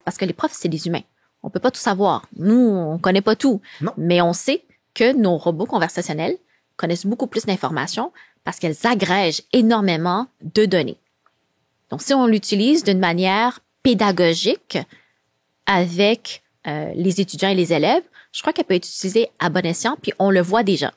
Parce que les profs, c'est des humains. On peut pas tout savoir. Nous, on connaît pas tout. Non. Mais on sait que nos robots conversationnels connaissent beaucoup plus d'informations parce qu'elles agrègent énormément de données. Donc, si on l'utilise d'une manière pédagogique avec les étudiants et les élèves, je crois qu'elle peut être utilisée à bon escient, puis on le voit déjà.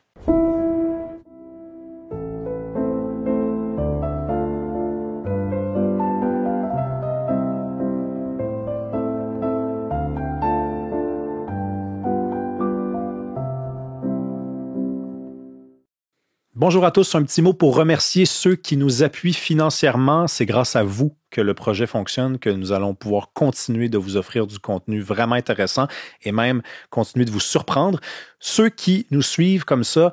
Bonjour à tous, un petit mot pour remercier ceux qui nous appuient financièrement. C'est grâce à vous que le projet fonctionne, que nous allons pouvoir continuer de vous offrir du contenu vraiment intéressant et même continuer de vous surprendre. Ceux qui nous suivent comme ça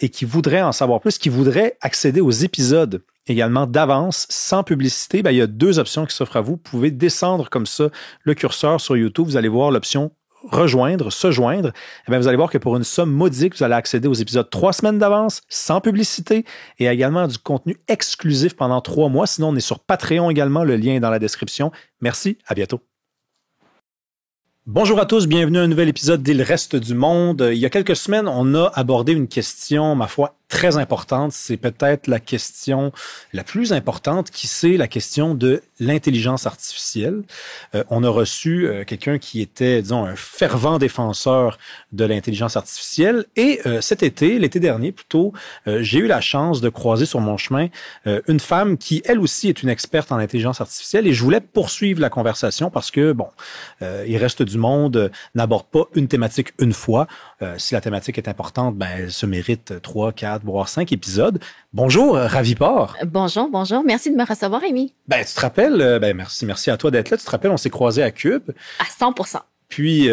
et qui voudraient en savoir plus, qui voudraient accéder aux épisodes également d'avance, sans publicité, il y a 2 options qui s'offrent à vous. Vous pouvez descendre comme ça le curseur sur YouTube, vous allez voir l'option rejoindre, se joindre, vous allez voir que pour une somme modique, vous allez accéder aux épisodes 3 semaines d'avance, sans publicité, et également du contenu exclusif pendant 3 mois. Sinon, on est sur Patreon également, le lien est dans la description. Merci, à bientôt. Bonjour à tous, bienvenue à un nouvel épisode d'Il reste du monde. Il y a quelques semaines, on a abordé une question, ma foi, très importante. C'est peut-être la question la plus importante, qui c'est la question de l'intelligence artificielle. On a reçu quelqu'un qui était, disons, un fervent défenseur de l'intelligence artificielle. Et cet été, l'été dernier plutôt, j'ai eu la chance de croiser sur mon chemin une femme qui, elle aussi, est une experte en intelligence artificielle. Et je voulais poursuivre la conversation parce que, Il reste du monde n'aborde pas une thématique une fois. Si la thématique est importante, elle se mérite 3, 4, voire 5 épisodes. Bonjour, Raviport. Bonjour. Merci de me recevoir, Amy. Tu te rappelles, merci à toi d'être là. Tu te rappelles, on s'est croisés à Cube. À 100%. Puis,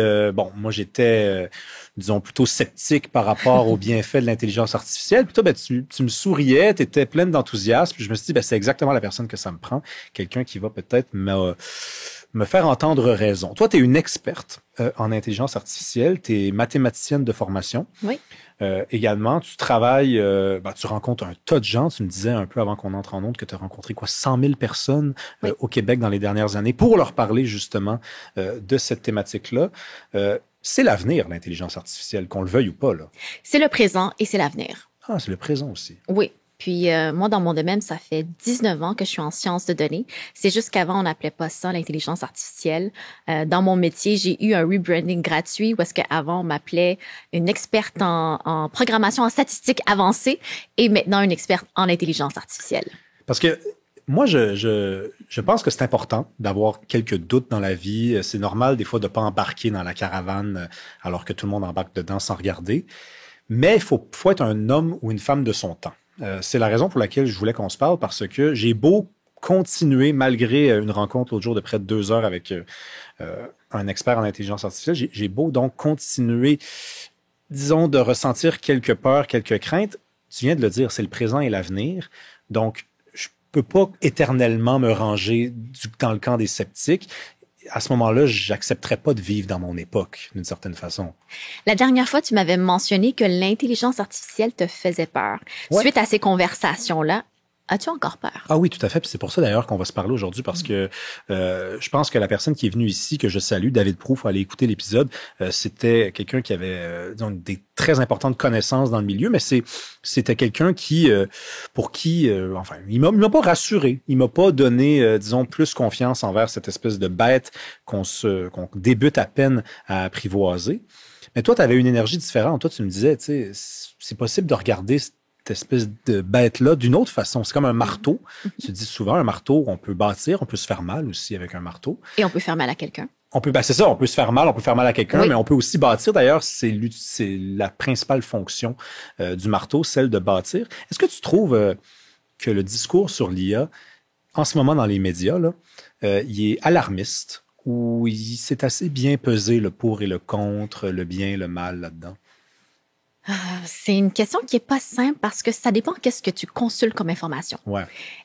moi, j'étais, disons, plutôt sceptique par rapport aux bienfaits de l'intelligence artificielle. Puis toi, tu me souriais, tu étais pleine d'enthousiasme. Puis je me suis dit, c'est exactement la personne que ça me prend. Quelqu'un qui va peut-être me faire entendre raison. Toi, tu es une experte en intelligence artificielle, tu es mathématicienne de formation. Oui. Également, tu travailles, tu rencontres un tas de gens. Tu me disais un peu avant qu'on entre en ondes que tu as rencontré 100 000 personnes au Québec dans les dernières années pour leur parler justement de cette thématique-là. C'est l'avenir, l'intelligence artificielle, qu'on le veuille ou pas, là. C'est le présent et c'est l'avenir. Ah, c'est le présent aussi. Oui. Puis moi, dans mon domaine, ça fait 19 ans que je suis en sciences de données. C'est juste qu'avant, on n'appelait pas ça l'intelligence artificielle. Dans mon métier, j'ai eu un rebranding gratuit où est-ce qu'avant, on m'appelait une experte en programmation en statistique avancée et maintenant une experte en intelligence artificielle. Parce que moi, je pense que c'est important d'avoir quelques doutes dans la vie. C'est normal, des fois, de ne pas embarquer dans la caravane alors que tout le monde embarque dedans sans regarder. Mais il faut être un homme ou une femme de son temps. C'est la raison pour laquelle je voulais qu'on se parle, parce que j'ai beau continuer, malgré une rencontre l'autre jour de près de 2 heures avec un expert en intelligence artificielle, j'ai beau donc continuer, disons, de ressentir quelques peurs, quelques craintes. Tu viens de le dire, c'est le présent et l'avenir. Donc, je peux pas éternellement me ranger dans le camp des sceptiques. À ce moment-là, j'accepterais pas de vivre dans mon époque, d'une certaine façon. La dernière fois, tu m'avais mentionné que l'intelligence artificielle te faisait peur. Ouais. Suite à ces conversations-là, as-tu encore peur? Ah oui, tout à fait. Puis c'est pour ça d'ailleurs qu'on va se parler aujourd'hui, parce que je pense que la personne qui est venue ici, que je salue, David Proulx, faut aller écouter l'épisode, c'était quelqu'un qui avait des très importantes connaissances dans le milieu, mais c'était quelqu'un pour qui, il m'a pas rassuré. Il m'a pas donné, plus confiance envers cette espèce de bête qu'on débute à peine à apprivoiser. Mais toi, tu avais une énergie différente. Toi, tu me disais, c'est possible de regarder cette espèce de bête-là d'une autre façon. C'est comme un marteau. Tu dis souvent, un marteau, on peut bâtir, on peut se faire mal aussi avec un marteau. Et on peut faire mal à quelqu'un. C'est ça, on peut se faire mal, on peut faire mal à quelqu'un, oui. Mais on peut aussi bâtir. D'ailleurs, c'est la principale fonction du marteau, celle de bâtir. Est-ce que tu trouves que le discours sur l'IA, en ce moment dans les médias, là, il est alarmiste, ou c'est assez bien pesé le pour et le contre, le bien et le mal là-dedans? C'est une question qui est pas simple parce que ça dépend qu'est-ce que tu consultes comme information. Ouais.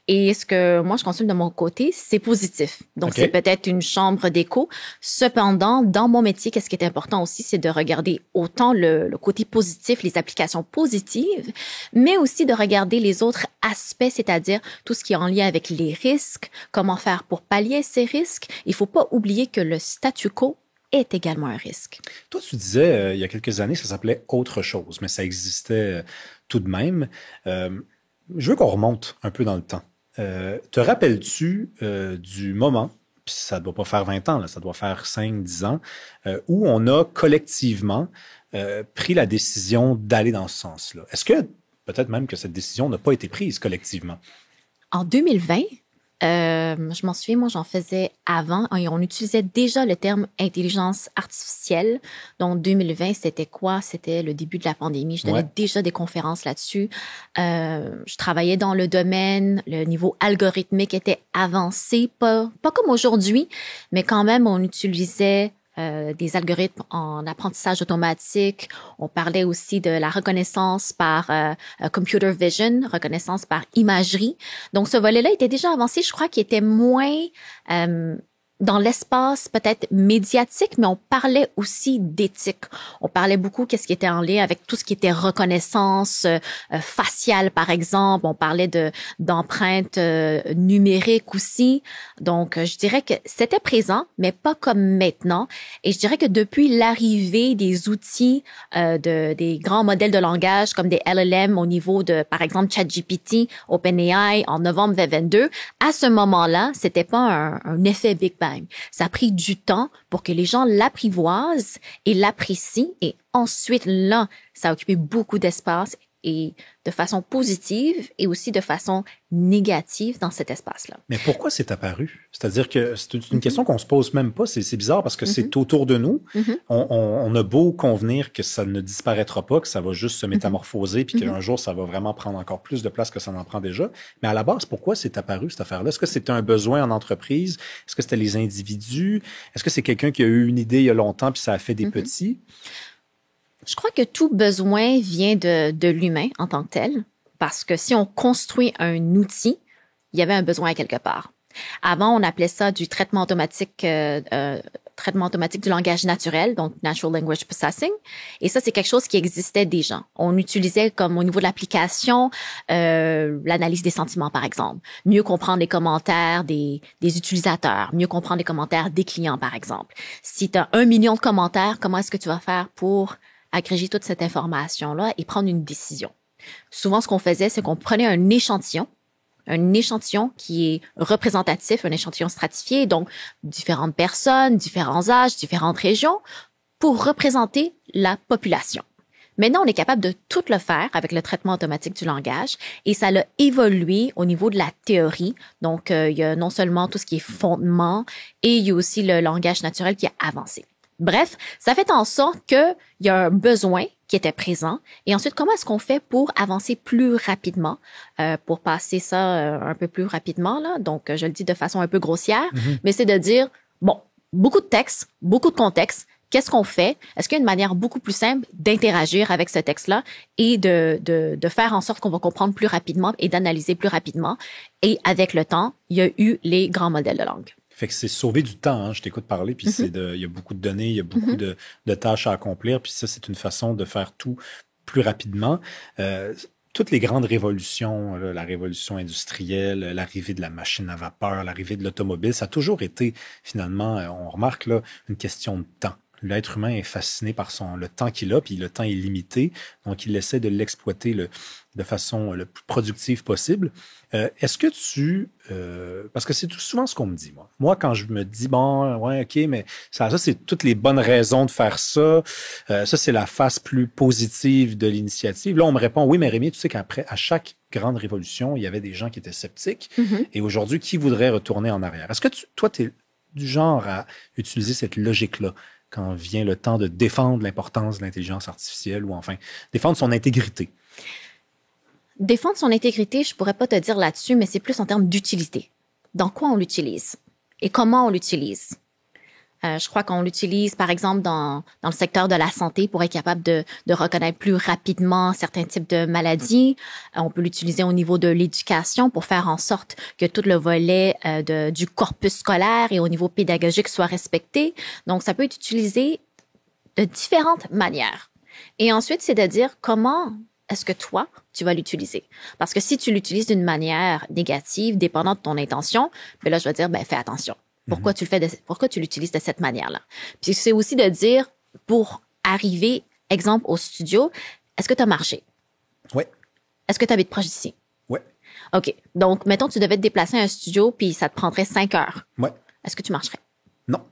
Et ce que moi, je consulte de mon côté, c'est positif. Donc, OK. c'est peut-être une chambre d'écho. Cependant, dans mon métier, qu'est-ce qui est important aussi, c'est de regarder autant le côté positif, les applications positives, mais aussi de regarder les autres aspects, c'est-à-dire tout ce qui est en lien avec les risques, comment faire pour pallier ces risques. Il faut pas oublier que le statu quo est également un risque. Toi, tu disais, il y a quelques années, ça s'appelait autre chose, mais ça existait tout de même. Je veux qu'on remonte un peu dans le temps. Te rappelles-tu du moment, puis ça ne doit pas faire 20 ans, là, ça doit faire 5, 10 ans, où on a collectivement pris la décision d'aller dans ce sens-là? Est-ce que peut-être même que cette décision n'a pas été prise collectivement? En 2020, je m'en souviens, moi, j'en faisais avant et on utilisait déjà le terme intelligence artificielle. Donc, 2020, c'était quoi? C'était le début de la pandémie. Je donnais déjà des conférences là-dessus. Je travaillais dans le domaine. Le niveau algorithmique était avancé, pas comme aujourd'hui, mais quand même, on utilisait des algorithmes en apprentissage automatique. On parlait aussi de la reconnaissance par computer vision, reconnaissance par imagerie. Donc, ce volet-là était déjà avancé. Je crois qu'il était moins dans l'espace peut-être médiatique, mais on parlait aussi d'éthique. On parlait beaucoup qu'est-ce qui était en lien avec tout ce qui était reconnaissance faciale, par exemple. On parlait d'empreintes numériques aussi. Donc, je dirais que c'était présent, mais pas comme maintenant. Et je dirais que depuis l'arrivée des outils des grands modèles de langage comme des LLM au niveau de, par exemple, ChatGPT, OpenAI en novembre 2022, à ce moment-là, c'était pas un effet Big Bang. Ça a pris du temps pour que les gens l'apprivoisent et l'apprécient. Et ensuite, là, ça a occupé beaucoup d'espace et de façon positive et aussi de façon négative dans cet espace-là. Mais pourquoi c'est apparu? C'est-à-dire que c'est une question qu'on se pose même pas. C'est bizarre parce que c'est autour de nous. On a beau convenir que ça ne disparaîtra pas, que ça va juste se métamorphoser, puis qu'un jour, ça va vraiment prendre encore plus de place que ça n'en prend déjà. Mais à la base, pourquoi c'est apparu, cette affaire-là? Est-ce que c'était un besoin en entreprise? Est-ce que c'était les individus? Est-ce que c'est quelqu'un qui a eu une idée il y a longtemps, puis ça a fait des petits? Je crois que tout besoin vient de l'humain en tant que tel, parce que si on construit un outil, il y avait un besoin à quelque part. Avant, on appelait ça du traitement automatique du langage naturel, donc Natural Language Processing. Et ça, c'est quelque chose qui existait déjà. On utilisait comme au niveau de l'application l'analyse des sentiments, par exemple. Mieux comprendre les commentaires des utilisateurs, mieux comprendre les commentaires des clients, par exemple. Si tu as 1 million de commentaires, comment est-ce que tu vas faire pour agréger toute cette information-là et prendre une décision? Souvent, ce qu'on faisait, c'est qu'on prenait un échantillon qui est représentatif, un échantillon stratifié, donc différentes personnes, différents âges, différentes régions, pour représenter la population. Maintenant, on est capable de tout le faire avec le traitement automatique du langage et ça l'a évolué au niveau de la théorie. Donc, il y a non seulement tout ce qui est fondement et il y a aussi le langage naturel qui a avancé. Bref, ça fait en sorte qu'il y a un besoin qui était présent. Et ensuite, comment est-ce qu'on fait pour avancer plus rapidement, pour passer ça un peu plus rapidement, là? Donc, je le dis de façon un peu grossière, mais c'est de dire, bon, beaucoup de textes, beaucoup de contexte. Qu'est-ce qu'on fait? Est-ce qu'il y a une manière beaucoup plus simple d'interagir avec ce texte-là et de faire en sorte qu'on va comprendre plus rapidement et d'analyser plus rapidement? Et avec le temps, il y a eu les grands modèles de langue. Fait que c'est sauver du temps, hein. Je t'écoute parler, puis il y a beaucoup de données, il y a beaucoup de tâches à accomplir, puis ça, c'est une façon de faire tout plus rapidement. Toutes les grandes révolutions, là, la révolution industrielle, l'arrivée de la machine à vapeur, l'arrivée de l'automobile, ça a toujours été, finalement, on remarque là, une question de temps. L'être humain est fasciné par le temps qu'il a, puis le temps est limité, donc il essaie de l'exploiter de façon le plus productive possible. Est-ce que parce que c'est tout souvent ce qu'on me dit, moi. Moi, quand je me dis, bon, ouais, OK, mais ça c'est toutes les bonnes raisons de faire ça. Ça, c'est la face plus positive de l'initiative. Là, on me répond, oui, mais Rémi, tu sais qu'après, à chaque grande révolution, il y avait des gens qui étaient sceptiques. Et aujourd'hui, qui voudrait retourner en arrière? Est-ce que toi, tu es du genre à utiliser cette logique-là quand vient le temps de défendre l'importance de l'intelligence artificielle ou enfin défendre son intégrité? Défendre son intégrité, je pourrais pas te dire là-dessus, mais c'est plus en termes d'utilité. Dans quoi on l'utilise et comment on l'utilise. Je crois qu'on l'utilise, par exemple, dans le secteur de la santé pour être capable de reconnaître plus rapidement certains types de maladies. On peut l'utiliser au niveau de l'éducation pour faire en sorte que tout le volet du corpus scolaire et au niveau pédagogique soit respecté. Donc, ça peut être utilisé de différentes manières. Et ensuite, c'est de dire comment est-ce que toi, tu vas l'utiliser. Parce que si tu l'utilises d'une manière négative, dépendant de ton intention, ben là, je vais dire, ben, fais attention. Pourquoi pourquoi tu l'utilises de cette manière-là? Puis c'est aussi de dire, pour arriver, exemple, au studio, est-ce que tu as marché? Oui. Est-ce que tu habites proche d'ici? Oui. OK. Donc, mettons, tu devais te déplacer à un studio, puis ça te prendrait 5 heures. Oui. Est-ce que tu marcherais? Non.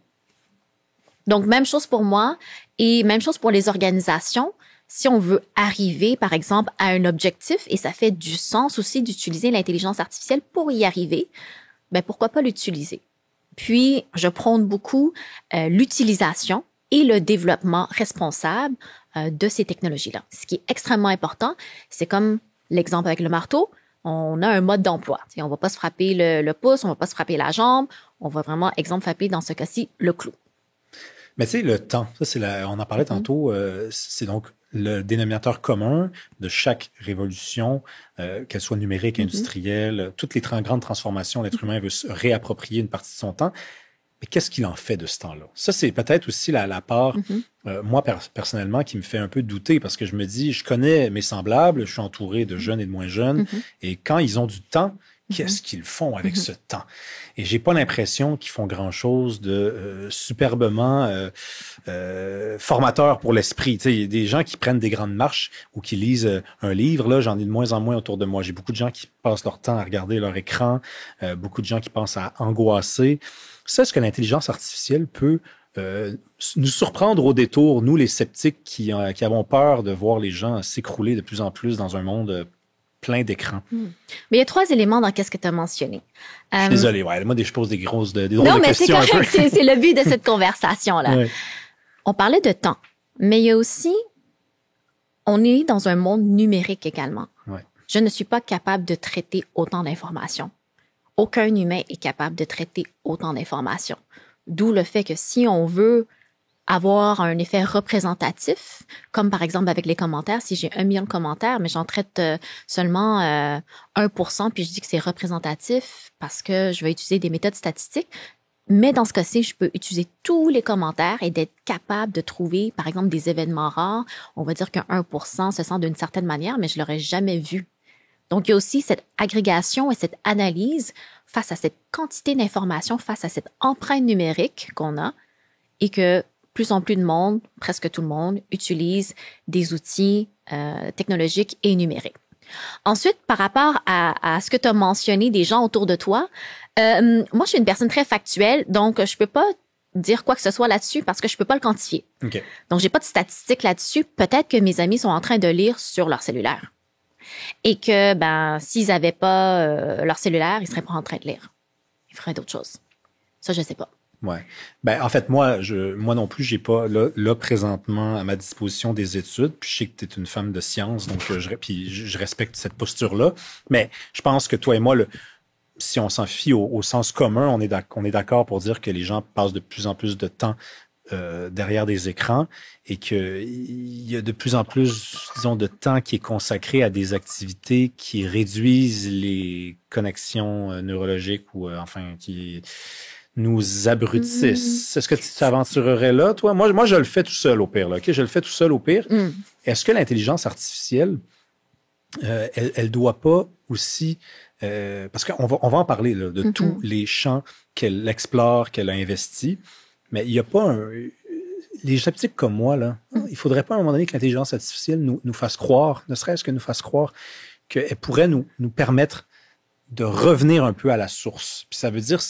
Donc, même chose pour moi et même chose pour les organisations. Si on veut arriver, par exemple, à un objectif, et ça fait du sens aussi d'utiliser l'intelligence artificielle pour y arriver, ben pourquoi pas l'utiliser? Puis, je prône beaucoup l'utilisation et le développement responsable de ces technologies-là. Ce qui est extrêmement important, c'est comme l'exemple avec le marteau, on a un mode d'emploi. T'sais, on va pas se frapper le pouce, on va pas se frapper la jambe, on va vraiment, exemple, frapper dans ce cas-ci, le clou. Mais tu sais, le temps, ça on en parlait tantôt, c'est donc le dénominateur commun de chaque révolution, qu'elle soit numérique, industrielle, toutes les grandes transformations, l'être humain veut se réapproprier une partie de son temps. Mais qu'est-ce qu'il en fait de ce temps-là? Ça, c'est peut-être aussi la part, moi, personnellement, qui me fait un peu douter parce que je me dis, je connais mes semblables, je suis entouré de jeunes et de moins jeunes, et quand ils ont du temps, qu'est-ce qu'ils font avec ce temps? Et j'ai pas l'impression qu'ils font grand-chose de superbement formateur pour l'esprit. Tu sais, il y a des gens qui prennent des grandes marches ou qui lisent un livre. Là, j'en ai de moins en moins autour de moi. J'ai beaucoup de gens qui passent leur temps à regarder leur écran, beaucoup de gens qui pensent à angoisser. Ça, est-ce que l'intelligence artificielle peut nous surprendre au détour, nous les sceptiques qui avons peur de voir les gens s'écrouler de plus en plus dans un monde plein d'écrans. Mais il y a 3 éléments dans qu'est-ce que tu as mentionné. Je suis désolé, ouais. Moi, je pose des drôles de questions. Non, mais c'est correct. C'est le but de cette conversation-là. Ouais. On parlait de temps, mais il y a aussi, on est dans un monde numérique également. Ouais. Je ne suis pas capable de traiter autant d'informations. Aucun humain est capable de traiter autant d'informations. D'où le fait que si on veut avoir un effet représentatif, comme par exemple avec les commentaires, si j'ai 1 million de commentaires, mais j'en traite seulement 1%, puis je dis que c'est représentatif parce que je vais utiliser des méthodes statistiques. Mais dans ce cas-ci, je peux utiliser tous les commentaires et d'être capable de trouver, par exemple, des événements rares. On va dire qu'un 1% se sent d'une certaine manière, mais je l'aurais jamais vu. Donc, il y a aussi cette agrégation et cette analyse face à cette quantité d'informations, face à cette empreinte numérique qu'on a et que plus en plus de monde, presque tout le monde, utilise des outils technologiques et numériques. Ensuite, par rapport à ce que tu as mentionné des gens autour de toi, moi, je suis une personne très factuelle, donc je peux pas dire quoi que ce soit là-dessus parce que je peux pas le quantifier. Okay. Donc, j'ai pas de statistiques là-dessus. Peut-être que mes amis sont en train de lire sur leur cellulaire et que, s'ils avaient pas leur cellulaire, ils seraient pas en train de lire. Ils feraient d'autres choses. Ça, je sais pas. Ouais. En fait, moi non plus, j'ai pas là présentement à ma disposition des études. Puis je sais que tu es une femme de science, donc je respecte cette posture-là. Mais je pense que toi et moi, si on s'en fie au sens commun, on est d'accord pour dire que les gens passent de plus en plus de temps derrière des écrans et qu'il y a de plus en plus, disons, de temps qui est consacré à des activités qui réduisent les connexions neurologiques ou qui nous abrutissent. Est-ce que tu t'aventurerais là, toi? Moi, je le fais tout seul au pire. Là, okay? Je le fais tout seul au pire. Est-ce que l'intelligence artificielle, elle doit pas aussi... parce qu'on va en parler là, de tous les champs qu'elle explore, qu'elle a investis, mais il n'y a pas les sceptiques comme moi, là, il faudrait pas à un moment donné que l'intelligence artificielle nous fasse croire, ne serait-ce que nous fasse croire qu'elle pourrait nous permettre de revenir un peu à la source. Puis ça veut dire,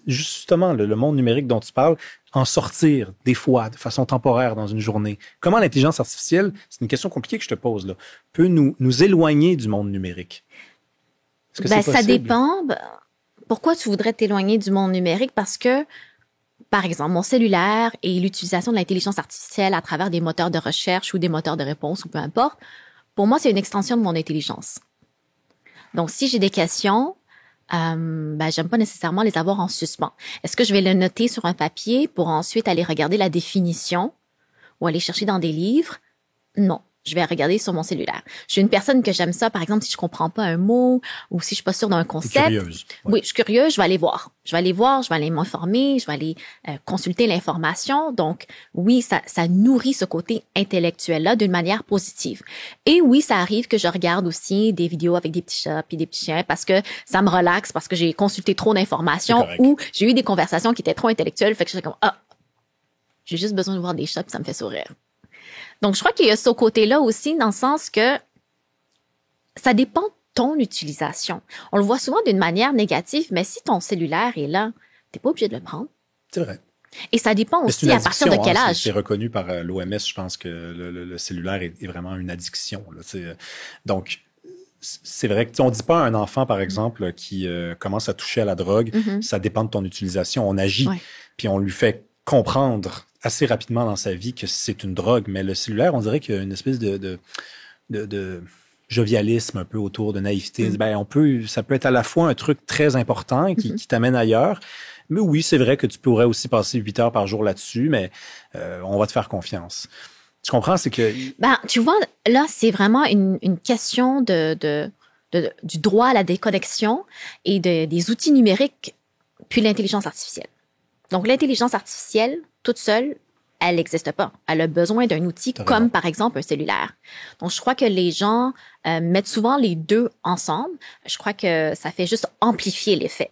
justement, le monde numérique dont tu parles, en sortir des fois, de façon temporaire dans une journée. Comment l'intelligence artificielle, c'est une question compliquée que je te pose, là, peut nous éloigner du monde numérique? Est-ce que c'est possible? Ça dépend. Pourquoi tu voudrais t'éloigner du monde numérique? Parce que, par exemple, mon cellulaire et l'utilisation de l'intelligence artificielle à travers des moteurs de recherche ou des moteurs de réponse ou peu importe, pour moi, c'est une extension de mon intelligence. Donc, si j'ai des questions, J'aime pas nécessairement les avoir en suspens. Est-ce que je vais le noter sur un papier pour ensuite aller regarder la définition ou aller chercher dans des livres? Non. Je vais regarder sur mon cellulaire. Je suis une personne que j'aime ça, par exemple, si je comprends pas un mot ou si je suis pas sûre d'un concept. Curieuse. Ouais. Oui, je suis curieuse, je vais aller voir. Je vais aller m'informer, je vais aller consulter l'information. Donc, oui, ça nourrit ce côté intellectuel-là d'une manière positive. Et oui, ça arrive que je regarde aussi des vidéos avec des petits chats et des petits chiens parce que ça me relaxe, parce que j'ai consulté trop d'informations ou j'ai eu des conversations qui étaient trop intellectuelles. Fait que je suis comme, j'ai juste besoin de voir des chats puis ça me fait sourire. Donc, je crois qu'il y a ce côté-là aussi, dans le sens que ça dépend de ton utilisation. On le voit souvent d'une manière négative, mais si ton cellulaire est là, t'es pas obligé de le prendre. C'est vrai. Et ça dépend aussi à partir de quel âge. C'est reconnu par l'OMS, je pense que le cellulaire est vraiment une addiction. Là, donc, c'est vrai que on dit pas à un enfant, par exemple, qui commence à toucher à la drogue, ça dépend de ton utilisation. On agit, puis on lui fait comprendre assez rapidement dans sa vie que c'est une drogue, mais le cellulaire, on dirait qu'il y a une espèce de jovialisme un peu autour de naïveté. Ça peut être à la fois un truc très important qui t'amène ailleurs, mais oui, c'est vrai que tu pourrais aussi passer 8 heures par jour là-dessus, mais on va te faire confiance. Tu comprends, c'est que... tu vois, là, c'est vraiment une question du droit à la déconnexion et des outils numériques, puis l'intelligence artificielle. Donc, l'intelligence artificielle, toute seule, elle n'existe pas. Elle a besoin d'un outil comme, par exemple, un cellulaire. Donc, je crois que les gens mettent souvent les deux ensemble. Je crois que ça fait juste amplifier l'effet.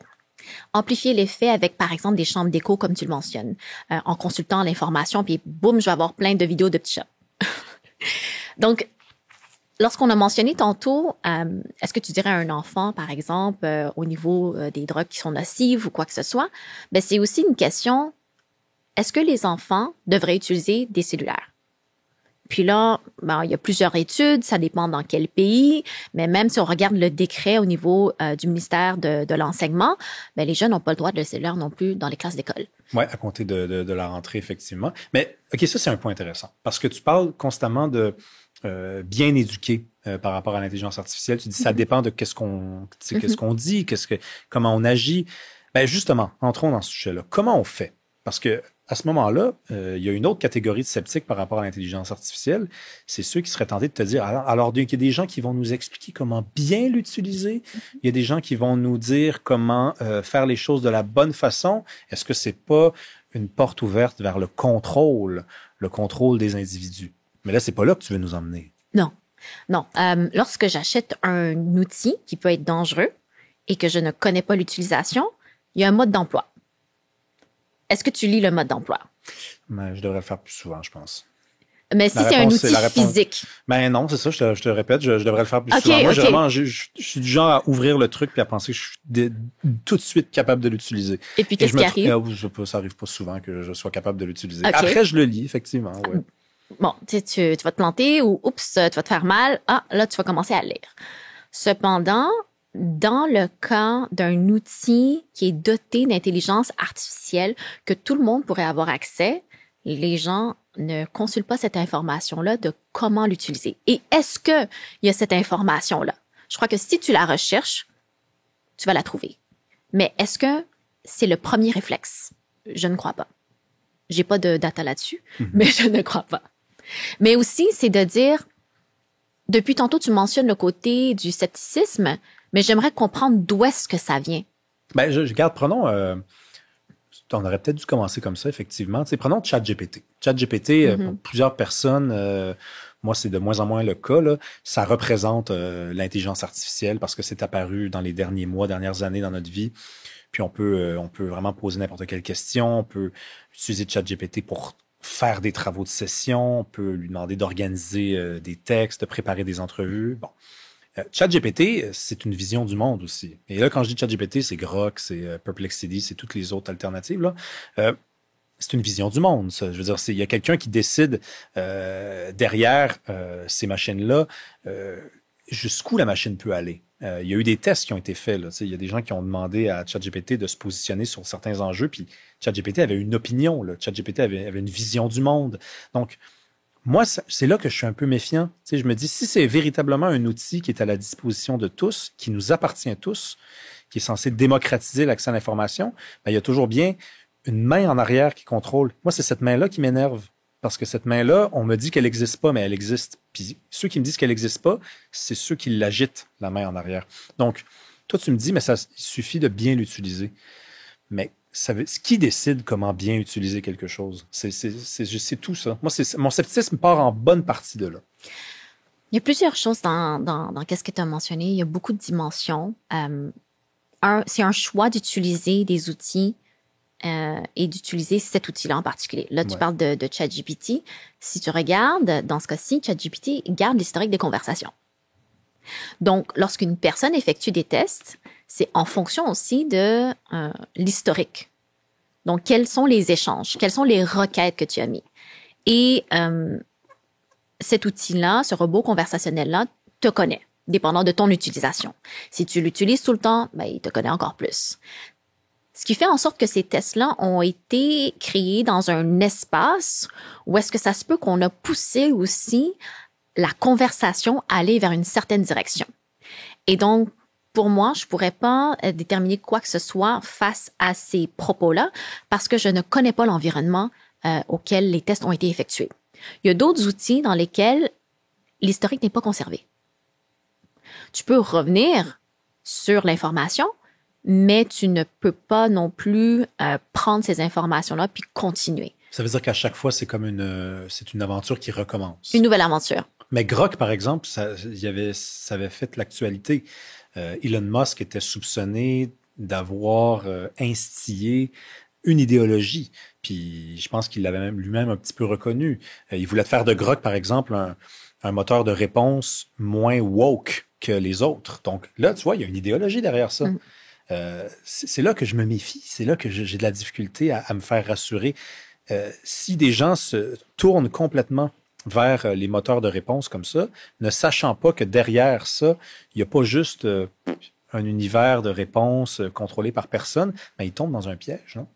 Amplifier l'effet avec, par exemple, des chambres d'écho, comme tu le mentionnes, en consultant l'information, puis boum, je vais avoir plein de vidéos de petits chats. Donc, lorsqu'on a mentionné tantôt, est-ce que tu dirais à un enfant, par exemple, au niveau des drogues qui sont nocives ou quoi que ce soit, c'est aussi une question, est-ce que les enfants devraient utiliser des cellulaires? Puis là, il y a plusieurs études, ça dépend dans quel pays, mais même si on regarde le décret au niveau du ministère de l'enseignement, les jeunes n'ont pas le droit de le cellulaire non plus dans les classes d'école. Oui, à compter de la rentrée, effectivement. Mais, OK, ça, c'est un point intéressant, parce que tu parles constamment de bien éduquer par rapport à l'intelligence artificielle. Tu dis ça dépend de qu'est-ce qu'on dit, comment on agit. Justement, entrons dans ce sujet-là. Comment on fait? Parce que à ce moment-là, il y a une autre catégorie de sceptiques par rapport à l'intelligence artificielle. C'est ceux qui seraient tentés de te dire, alors il y a des gens qui vont nous expliquer comment bien l'utiliser. Il y a des gens qui vont nous dire comment faire les choses de la bonne façon. Est-ce que c'est pas une porte ouverte vers le contrôle des individus? Mais là, c'est pas là que tu veux nous emmener. Non. Lorsque j'achète un outil qui peut être dangereux et que je ne connais pas l'utilisation, il y a un mode d'emploi. Est-ce que tu lis le mode d'emploi? Je devrais le faire plus souvent, je pense. Mais si c'est un outil physique. Non, c'est ça, je te répète, je devrais le faire plus souvent. Moi, je suis du genre à ouvrir le truc puis à penser que je suis tout de suite capable de l'utiliser. Et puis, qu'est-ce qui arrive? Ça arrive pas souvent que je sois capable de l'utiliser. Okay. Après, je le lis, effectivement. Ouais. Bon, tu vas te planter ou oups, tu vas te faire mal. Là, tu vas commencer à lire. Cependant, dans le cas d'un outil qui est doté d'intelligence artificielle que tout le monde pourrait avoir accès, les gens ne consultent pas cette information-là de comment l'utiliser. Et est-ce qu'il y a cette information-là? Je crois que si tu la recherches, tu vas la trouver. Mais est-ce que c'est le premier réflexe? Je ne crois pas. J'ai pas de data là-dessus, mais je ne crois pas. Mais aussi, c'est de dire, depuis tantôt, tu mentionnes le côté du scepticisme, mais j'aimerais comprendre d'où est-ce que ça vient. Regarde, prenons... on aurait peut-être dû commencer comme ça, effectivement. Prenons ChatGPT. ChatGPT, pour plusieurs personnes, moi, c'est de moins en moins le cas, là, ça représente l'intelligence artificielle parce que c'est apparu dans les derniers mois, dernières années dans notre vie. Puis on peut vraiment poser n'importe quelle question. On peut utiliser ChatGPT pour faire des travaux de session. On peut lui demander d'organiser des textes, de préparer des entrevues. Bon. ChatGPT, c'est une vision du monde aussi. Et là, quand je dis ChatGPT, c'est Grok, c'est Perplexity, c'est toutes les autres alternatives, là. C'est une vision du monde, ça. Je veux dire, il y a quelqu'un qui décide derrière ces machines-là jusqu'où la machine peut aller. Il y a eu des tests qui ont été faits. Là, il y a des gens qui ont demandé à ChatGPT de se positionner sur certains enjeux, puis ChatGPT avait une opinion. Là. ChatGPT avait une vision du monde. Donc, moi, c'est là que je suis un peu méfiant. Je me dis, si c'est véritablement un outil qui est à la disposition de tous, qui nous appartient tous, qui est censé démocratiser l'accès à l'information, ben, il y a toujours bien une main en arrière qui contrôle. Moi, c'est cette main-là qui m'énerve. Parce que cette main-là, on me dit qu'elle n'existe pas, mais elle existe. Puis ceux qui me disent qu'elle n'existe pas, c'est ceux qui l'agitent, la main en arrière. Donc, toi, tu me dis, mais il suffit de bien l'utiliser. Mais qui décide comment bien utiliser quelque chose? C'est tout ça. Moi, mon scepticisme part en bonne partie de là. Il y a plusieurs choses dans qu'est-ce que tu as mentionné. Il y a beaucoup de dimensions. C'est un choix d'utiliser des outils et d'utiliser cet outil-là en particulier. Là, tu parles de ChatGPT. Si tu regardes, dans ce cas-ci, ChatGPT garde l'historique des conversations. Donc, lorsqu'une personne effectue des tests, c'est en fonction aussi de l'historique. Donc, quels sont les échanges? Quelles sont les requêtes que tu as mis? Et cet outil-là, ce robot conversationnel-là, te connaît, dépendant de ton utilisation. Si tu l'utilises tout le temps, ben, il te connaît encore plus. Ce qui fait en sorte que ces tests-là ont été créés dans un espace où est-ce que ça se peut qu'on a poussé aussi la conversation à aller vers une certaine direction. Et donc, pour moi, je pourrais pas déterminer quoi que ce soit face à ces propos-là parce que je ne connais pas l'environnement auquel les tests ont été effectués. Il y a d'autres outils dans lesquels l'historique n'est pas conservé. Tu peux revenir sur l'information, mais tu ne peux pas non plus prendre ces informations-là puis continuer. Ça veut dire qu'à chaque fois, c'est une aventure qui recommence. Une nouvelle aventure. Mais Grok, par exemple, ça avait fait l'actualité. Elon Musk était soupçonné d'avoir instillé une idéologie. Puis je pense qu'il l'avait même lui-même un petit peu reconnu. Il voulait faire de Grok, par exemple, un moteur de réponse moins woke que les autres. Donc là, tu vois, il y a une idéologie derrière ça. C'est là que je me méfie, c'est là que j'ai de la difficulté à me faire rassurer. Si des gens se tournent complètement vers les moteurs de réponse comme ça, ne sachant pas que derrière ça, il n'y a pas juste un univers de réponse contrôlé par personne, ben, ils tombent dans un piège, non?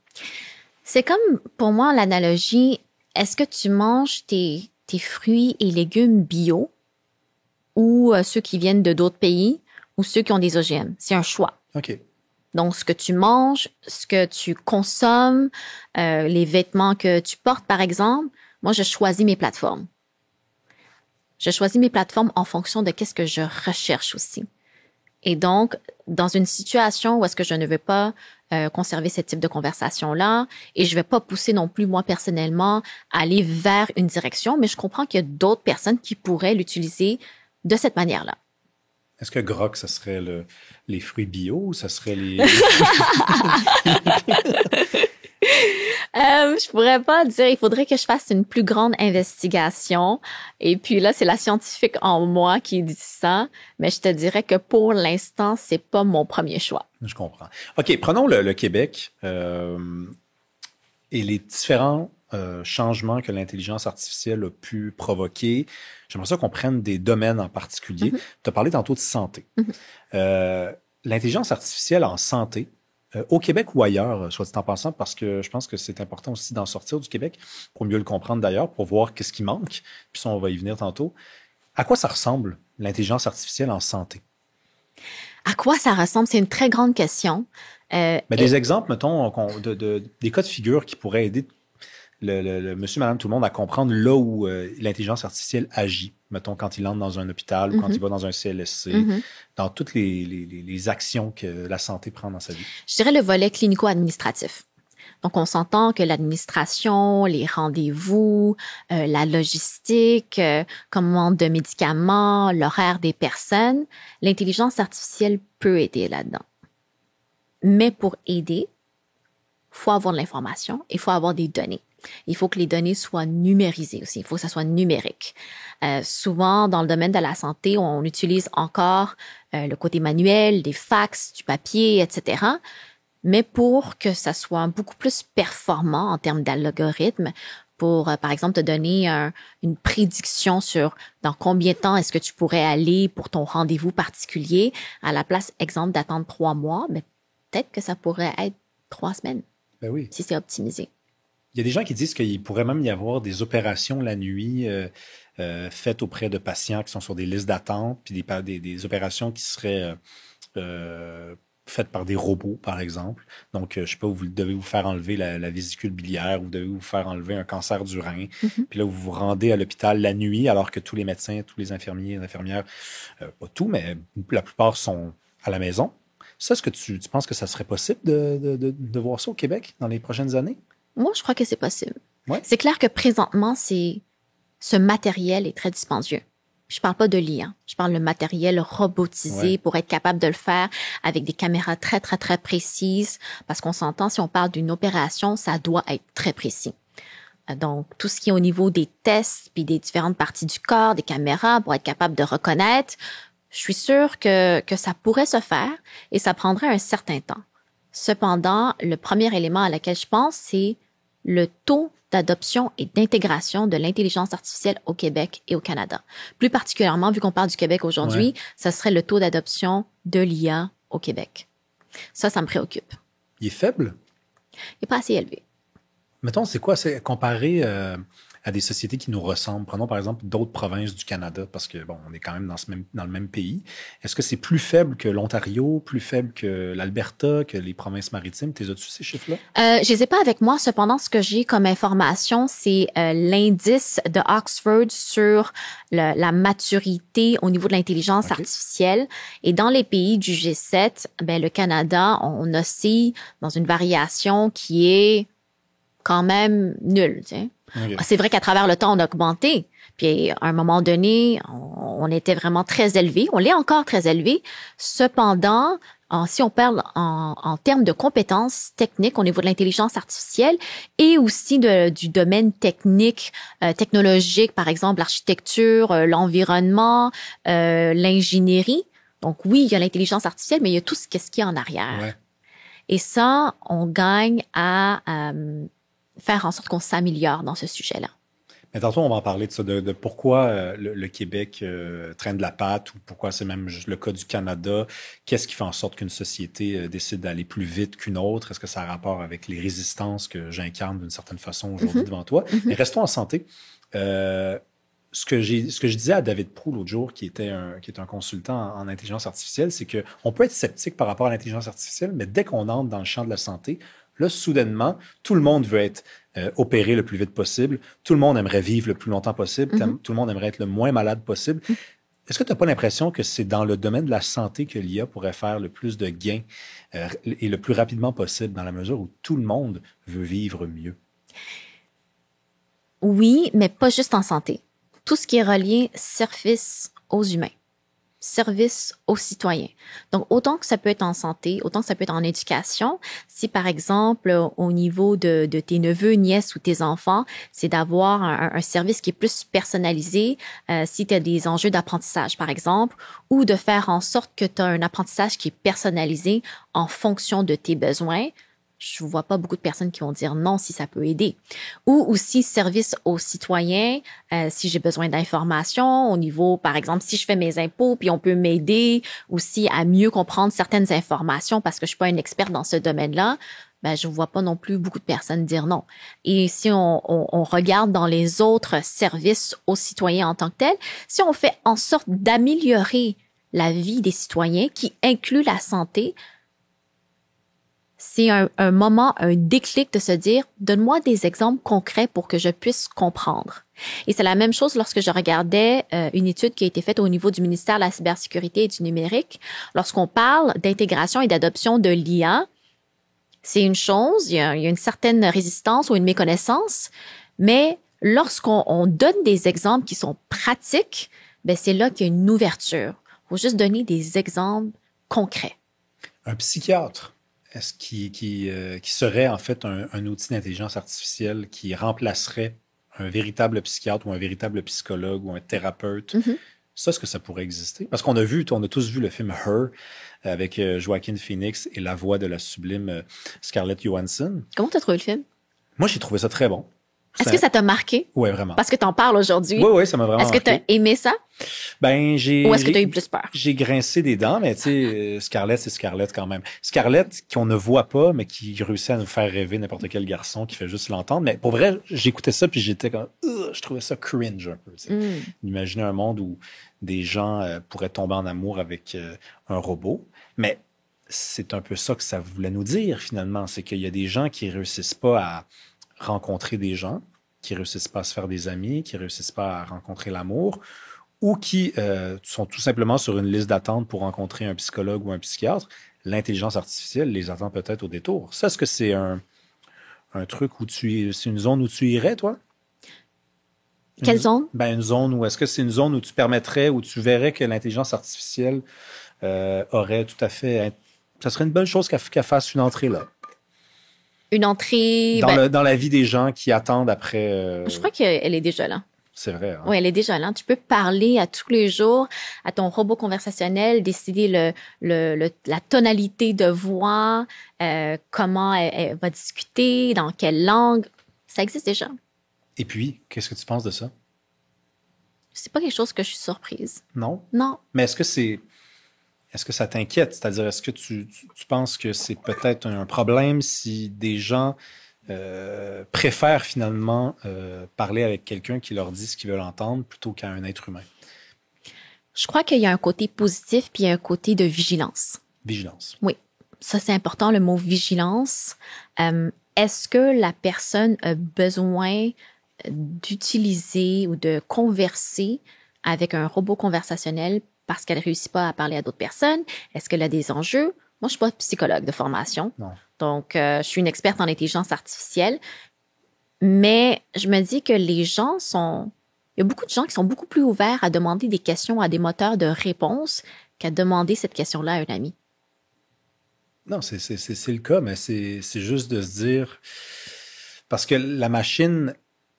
C'est comme, pour moi, l'analogie, est-ce que tu manges tes fruits et légumes bio ou ceux qui viennent de d'autres pays ou ceux qui ont des OGM? C'est un choix. OK. Donc, ce que tu manges, ce que tu consommes, les vêtements que tu portes, par exemple, moi, je choisis mes plateformes. Je choisis mes plateformes en fonction de qu'est-ce que je recherche aussi. Et donc, dans une situation où est-ce que je ne veux pas conserver ce type de conversation-là et je vais pas pousser non plus, moi, personnellement, à aller vers une direction, mais je comprends qu'il y a d'autres personnes qui pourraient l'utiliser de cette manière-là. Est-ce que Grok, ça serait les fruits bio ou ça serait les... Je pourrais pas dire, il faudrait que je fasse une plus grande investigation. Et puis là, c'est la scientifique en moi qui dit ça. Mais je te dirais que pour l'instant, c'est pas mon premier choix. Je comprends. OK, prenons le Québec et les différents changements que l'intelligence artificielle a pu provoquer. J'aimerais ça qu'on prenne des domaines en particulier. Tu as parlé tantôt de santé. L'intelligence artificielle en santé, au Québec ou ailleurs, soit dit en passant, parce que je pense que c'est important aussi d'en sortir du Québec, pour mieux le comprendre d'ailleurs, pour voir qu'est-ce qui manque, puis ça, on va y venir tantôt. À quoi ça ressemble, l'intelligence artificielle en santé? À quoi ça ressemble? C'est une très grande question. Mais des exemples, mettons, des cas de figure qui pourraient aider le monsieur, madame, tout le monde à comprendre là où l'intelligence artificielle agit. Mettons, quand il entre dans un hôpital ou quand il va dans un CLSC, dans toutes les actions que la santé prend dans sa vie. Je dirais le volet clinico-administratif. Donc, on s'entend que l'administration, les rendez-vous, la logistique, commande de médicaments, l'horaire des personnes, l'intelligence artificielle peut aider là-dedans. Mais pour aider, faut avoir de l'information, il faut avoir des données. Il faut que les données soient numérisées aussi. Il faut que ça soit numérique. Souvent, dans le domaine de la santé, on utilise encore le côté manuel, des fax, du papier, etc. Mais pour que ça soit beaucoup plus performant en termes d'algorithme, pour, par exemple, te donner une prédiction sur dans combien de temps est-ce que tu pourrais aller pour ton rendez-vous particulier, à la place, exemple, d'attendre 3 mois, mais peut-être que ça pourrait être 3 semaines. Ben oui. Si c'est optimisé. Il y a des gens qui disent qu'il pourrait même y avoir des opérations la nuit faites auprès de patients qui sont sur des listes d'attente, puis des opérations qui seraient faites par des robots, par exemple. Donc, je sais pas, vous devez vous faire enlever la vésicule biliaire, vous devez vous faire enlever un cancer du rein. Puis là, vous vous rendez à l'hôpital la nuit, alors que tous les médecins, tous les infirmiers, les infirmières, pas tout, mais la plupart sont à la maison. Ça, est-ce que tu penses que ça serait possible de voir ça au Québec dans les prochaines années? Moi, je crois que c'est possible. Ouais. C'est clair que présentement, ce matériel est très dispendieux. Je parle pas de l'IA. Je parle le matériel robotisé pour être capable de le faire avec des caméras très, très, très précises. Parce qu'on s'entend, si on parle d'une opération, ça doit être très précis. Donc, tout ce qui est au niveau des tests, puis des différentes parties du corps, des caméras, pour être capable de reconnaître, je suis sûre que ça pourrait se faire et ça prendrait un certain temps. Cependant, le premier élément à laquelle je pense, c'est le taux d'adoption et d'intégration de l'intelligence artificielle au Québec et au Canada. Plus particulièrement, vu qu'on parle du Québec aujourd'hui, ça serait le taux d'adoption de l'IA au Québec. Ça me préoccupe. Il est faible? Il n'est pas assez élevé. Mettons, c'est quoi? C'est comparé à des sociétés qui nous ressemblent. Prenons par exemple d'autres provinces du Canada, parce que bon, on est quand même dans le même pays. Est-ce que c'est plus faible que l'Ontario, plus faible que l'Alberta, que les provinces maritimes? T'es as-tu ces chiffres-là? Je les ai pas avec moi. Cependant, ce que j'ai comme information, c'est l'indice de Oxford sur la maturité au niveau de l'intelligence artificielle. Et dans les pays du G7, le Canada, on oscille dans une variation qui est quand même nulle. Okay. C'est vrai qu'à travers le temps, on a augmenté. Puis à un moment donné, on était vraiment très élevé. On l'est encore très élevé. Cependant, si on parle en termes de compétences techniques au niveau de l'intelligence artificielle et aussi du domaine technique, technologique, par exemple l'architecture, l'environnement, l'ingénierie. Donc oui, il y a l'intelligence artificielle, mais il y a tout ce qu'il y a en arrière. Ouais. Et ça, on gagne à faire en sorte qu'on s'améliore dans ce sujet-là. Mais tantôt, on va en parler de ça, de pourquoi le Québec traîne de la patte ou pourquoi c'est même juste le cas du Canada. Qu'est-ce qui fait en sorte qu'une société décide d'aller plus vite qu'une autre? Est-ce que ça a rapport avec les résistances que j'incarne d'une certaine façon aujourd'hui devant toi? Mais restons en santé. Ce que je disais à David Prou l'autre jour, qui est un consultant en intelligence artificielle, c'est que on peut être sceptique par rapport à l'intelligence artificielle, mais dès qu'on entre dans le champ de la santé, là, soudainement, tout le monde veut être opéré le plus vite possible. Tout le monde aimerait vivre le plus longtemps possible. Tout le monde aimerait être le moins malade possible. Est-ce que tu n'as pas l'impression que c'est dans le domaine de la santé que l'IA pourrait faire le plus de gains et le plus rapidement possible, dans la mesure où tout le monde veut vivre mieux? Oui, mais pas juste en santé. Tout ce qui est relié service aux humains. Service aux citoyens. Donc, autant que ça peut être en santé, autant que ça peut être en éducation, si par exemple, au niveau de tes neveux, nièces ou tes enfants, c'est d'avoir un service qui est plus personnalisé, si tu as des enjeux d'apprentissage, par exemple, ou de faire en sorte que tu as un apprentissage qui est personnalisé en fonction de tes besoins, je vois pas beaucoup de personnes qui vont dire non si ça peut aider. Ou aussi service aux citoyens, si j'ai besoin d'informations au niveau, par exemple, si je fais mes impôts, puis on peut m'aider aussi à mieux comprendre certaines informations parce que je suis pas une experte dans ce domaine-là, je vois pas non plus beaucoup de personnes dire non. Et si on regarde dans les autres services aux citoyens en tant que tels, si on fait en sorte d'améliorer la vie des citoyens, qui inclut la santé, c'est un moment, un déclic de se dire, donne-moi des exemples concrets pour que je puisse comprendre. Et c'est la même chose lorsque je regardais une étude qui a été faite au niveau du ministère de la Cybersécurité et du Numérique. Lorsqu'on parle d'intégration et d'adoption de l'IA, c'est une chose, il y a une certaine résistance ou une méconnaissance, mais lorsqu'on donne des exemples qui sont pratiques, c'est là qu'il y a une ouverture. Il faut juste donner des exemples concrets. Un psychiatre. Est-ce qui serait en fait un outil d'intelligence artificielle qui remplacerait un véritable psychiatre ou un véritable psychologue ou un thérapeute? Ça, est-ce que ça pourrait exister? Parce qu'on a tous vu le film Her avec Joaquin Phoenix et la voix de la sublime Scarlett Johansson. Comment tu as trouvé le film? Moi, j'ai trouvé ça très bon. Est-ce que ça t'a marqué? Oui, vraiment. Parce que t'en parles aujourd'hui. Oui, ça m'a vraiment marqué. Est-ce que t'as aimé ça? Ou est-ce que t'as eu plus peur? J'ai grincé des dents, mais tu sais, Scarlett, c'est Scarlett quand même. Scarlett, qu'on ne voit pas, mais qui réussit à nous faire rêver n'importe quel garçon qui fait juste l'entendre. Mais pour vrai, j'écoutais ça puis j'étais comme, je trouvais ça cringe un peu. D'imaginer un monde où des gens pourraient tomber en amour avec un robot. Mais c'est un peu ça que ça voulait nous dire, finalement. C'est qu'il y a des gens qui réussissent pas à rencontrer des gens, qui réussissent pas à se faire des amis, qui réussissent pas à rencontrer l'amour, ou qui sont tout simplement sur une liste d'attente pour rencontrer un psychologue ou un psychiatre. L'intelligence artificielle les attend peut-être au détour. Ça, est-ce que c'est un truc où c'est une zone où tu irais, toi? Quelle zone? Ben, une zone où, est-ce que c'est une zone où tu permettrais, où tu verrais que l'intelligence artificielle aurait tout à fait, ça serait une bonne chose qu'elle fasse une entrée là. Une entrée... Dans la vie des gens qui attendent après. Je crois qu'elle est déjà là. C'est vrai. Hein? Oui, elle est déjà là. Tu peux parler à tous les jours à ton robot conversationnel, décider la tonalité de voix, comment elle va discuter, dans quelle langue. Ça existe déjà. Et puis, qu'est-ce que tu penses de ça? C'est pas quelque chose que je suis surprise. Non? Non. Mais est-ce que ça t'inquiète? C'est-à-dire, est-ce que tu penses que c'est peut-être un problème si des gens préfèrent finalement parler avec quelqu'un qui leur dit ce qu'ils veulent entendre plutôt qu'à un être humain? Je crois qu'il y a un côté positif puis il y a un côté de vigilance. Vigilance. Oui. Ça, c'est important, le mot vigilance. Est-ce que la personne a besoin d'utiliser ou de converser avec un robot conversationnel parce qu'elle réussit pas à parler à d'autres personnes? Est-ce qu'elle a des enjeux? Moi, je suis pas psychologue de formation. Non. Donc, je suis une experte en intelligence artificielle. Mais je me dis que les gens sont... Il y a beaucoup de gens qui sont beaucoup plus ouverts à demander des questions à des moteurs de réponse qu'à demander cette question-là à un ami. Non, c'est le cas, mais c'est juste de se dire... Parce que la machine,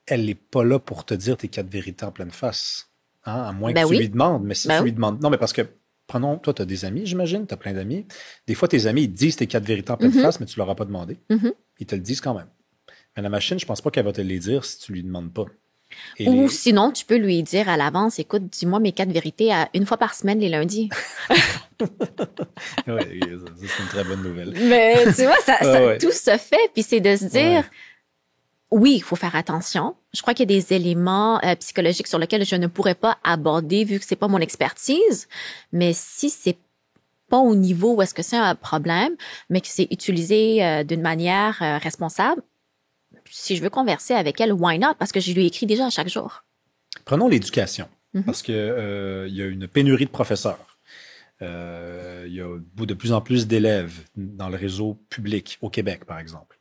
elle n'est pas là pour te dire tes 4 vérités en pleine face. Hein? À moins que tu lui demandes. Mais si tu lui demandes... Non, mais parce que, prenons, toi, tu as des amis, j'imagine, tu as plein d'amis. Des fois, tes amis, ils te disent tes 4 vérités en pleine face, mais tu leur as pas demandé. Ils te le disent quand même. Mais la machine, je pense pas qu'elle va te les dire si tu lui demandes pas. Ou sinon, tu peux lui dire à l'avance, écoute, dis-moi mes 4 vérités une fois par semaine les lundis. Oui, ça, c'est une très bonne nouvelle. Mais tu vois, tout se fait, puis c'est de se dire... Oui, il faut faire attention. Je crois qu'il y a des éléments psychologiques sur lesquels je ne pourrais pas aborder vu que c'est pas mon expertise. Mais si c'est pas au niveau où est-ce que c'est un problème, mais que c'est utilisé d'une manière responsable, si je veux converser avec elle, why not? Parce que je lui écris déjà à chaque jour. Prenons l'éducation, parce que il y a une pénurie de professeurs. Il y a de plus en plus d'élèves dans le réseau public au Québec, par exemple.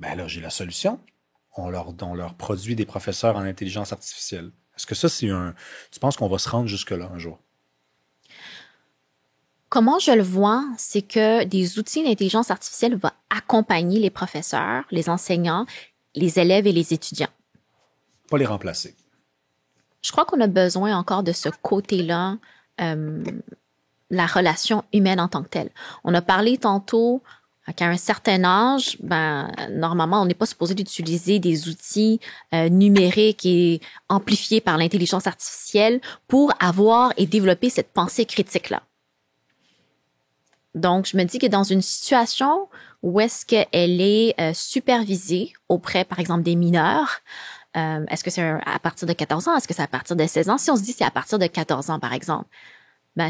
Ben là, j'ai la solution. On leur produit des professeurs en intelligence artificielle. Est-ce que ça, tu penses qu'on va se rendre jusque-là un jour? Comment je le vois, c'est que des outils d'intelligence artificielle vont accompagner les professeurs, les enseignants, les élèves et les étudiants. Pas les remplacer. Je crois qu'on a besoin encore de ce côté-là, la relation humaine en tant que telle. On a parlé tantôt qu'à un certain âge, normalement, on n'est pas supposé d'utiliser des outils numériques et amplifiés par l'intelligence artificielle pour avoir et développer cette pensée critique-là. Donc, je me dis que dans une situation où est-ce qu'elle est supervisée auprès, par exemple, des mineurs, est-ce que c'est à partir de 14 ans? Est-ce que c'est à partir de 16 ans? Si on se dit c'est à partir de 14 ans, par exemple,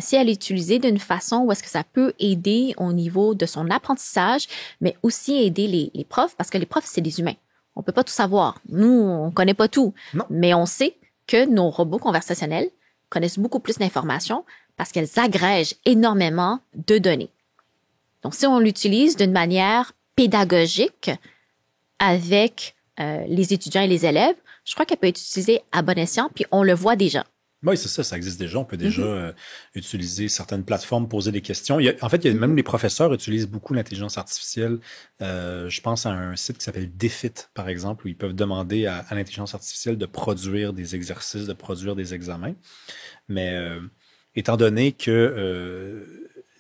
si elle est utilisée d'une façon où est-ce que ça peut aider au niveau de son apprentissage, mais aussi aider les profs, parce que les profs, c'est des humains. On peut pas tout savoir. Nous, on connaît pas tout. Non. Mais on sait que nos robots conversationnels connaissent beaucoup plus d'informations parce qu'elles agrègent énormément de données. Donc, si on l'utilise d'une manière pédagogique avec les étudiants et les élèves, je crois qu'elle peut être utilisée à bon escient, puis on le voit déjà. Oui, c'est ça existe déjà. On peut déjà utiliser certaines plateformes, poser des questions. En fait, même les professeurs utilisent beaucoup l'intelligence artificielle. Je pense à un site qui s'appelle Defit, par exemple, où ils peuvent demander à l'intelligence artificielle de produire des exercices, de produire des examens. Mais étant donné que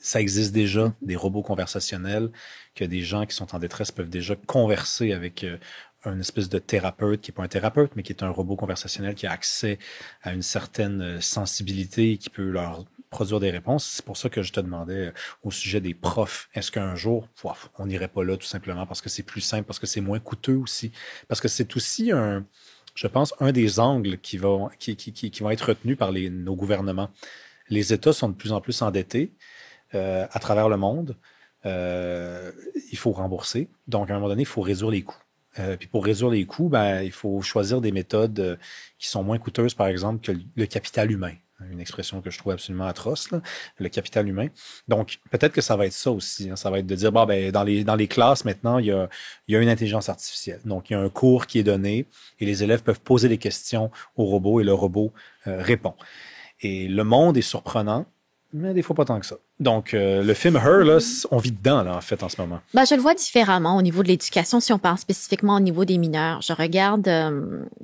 ça existe déjà, des robots conversationnels, que des gens qui sont en détresse peuvent déjà converser avec une espèce de thérapeute, qui n'est pas un thérapeute, mais qui est un robot conversationnel qui a accès à une certaine sensibilité et qui peut leur produire des réponses. C'est pour ça que je te demandais au sujet des profs. Est-ce qu'un jour, on n'irait pas là tout simplement parce que c'est plus simple, parce que c'est moins coûteux aussi, parce que c'est aussi je pense, un des angles qui vont être retenus par nos gouvernements. Les États sont de plus en plus endettés. à travers le monde, il faut rembourser. Donc, à un moment donné, il faut réduire les coûts. Puis pour réduire les coûts, ben, il faut choisir des méthodes qui sont moins coûteuses, par exemple, que le capital humain. Une expression que je trouve absolument atroce, là, le capital humain. Donc, peut-être que ça va être ça aussi. Hein, ça va être de dire, bon, ben, dans les classes, maintenant, il y a une intelligence artificielle. Donc, il y a un cours qui est donné et les élèves peuvent poser des questions au robot et le robot répond. Et le monde est surprenant, mais des fois pas tant que ça. Donc, le film Her, là, on vit dedans, là, en fait, en ce moment. Ben, je le vois différemment au niveau de l'éducation, si on parle spécifiquement au niveau des mineurs. Je regarde,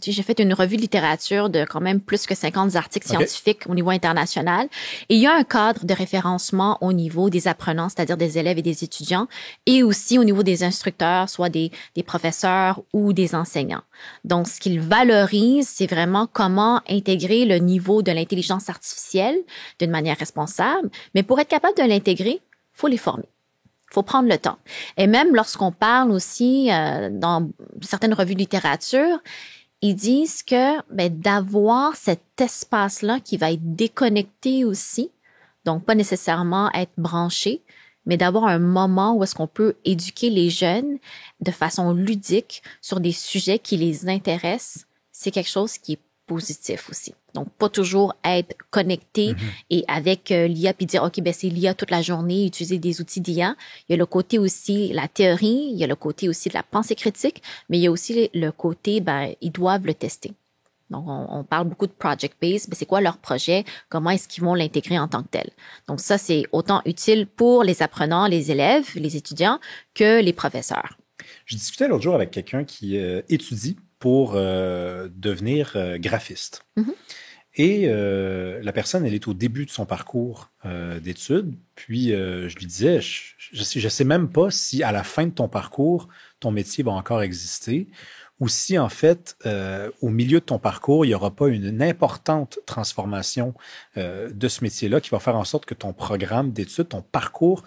j'ai fait une revue de littérature de quand même plus que 50 articles scientifiques au niveau international. Et il y a un cadre de référencement au niveau des apprenants, c'est-à-dire des élèves et des étudiants, et aussi au niveau des instructeurs, soit des professeurs ou des enseignants. Donc, ce qu'ils valorisent, c'est vraiment comment intégrer le niveau de l'intelligence artificielle d'une manière responsable. Mais pour être capable de l'intégrer, faut les former. Faut prendre le temps. Et même lorsqu'on parle aussi dans certaines revues de littérature, ils disent que d'avoir cet espace-là qui va être déconnecté aussi, donc pas nécessairement être branché, mais d'avoir un moment où est-ce qu'on peut éduquer les jeunes de façon ludique sur des sujets qui les intéressent, c'est quelque chose qui est positif aussi. Donc, pas toujours être connecté et avec l'IA puis dire, OK, c'est l'IA toute la journée, utiliser des outils d'IA. Il y a le côté aussi, la théorie, il y a le côté aussi de la pensée critique, mais il y a aussi le côté, ils doivent le tester. Donc, on parle beaucoup de project-based, mais c'est quoi leur projet? Comment est-ce qu'ils vont l'intégrer en tant que tel? Donc, ça, c'est autant utile pour les apprenants, les élèves, les étudiants, que les professeurs. Je discutais l'autre jour avec quelqu'un qui étudie pour devenir graphiste. Et la personne, elle est au début de son parcours d'études. Puis, je lui disais, je sais même pas si à la fin de ton parcours, ton métier va encore exister ou si, en fait, au milieu de ton parcours, il n'y aura pas une importante transformation de ce métier-là qui va faire en sorte que ton programme d'études, ton parcours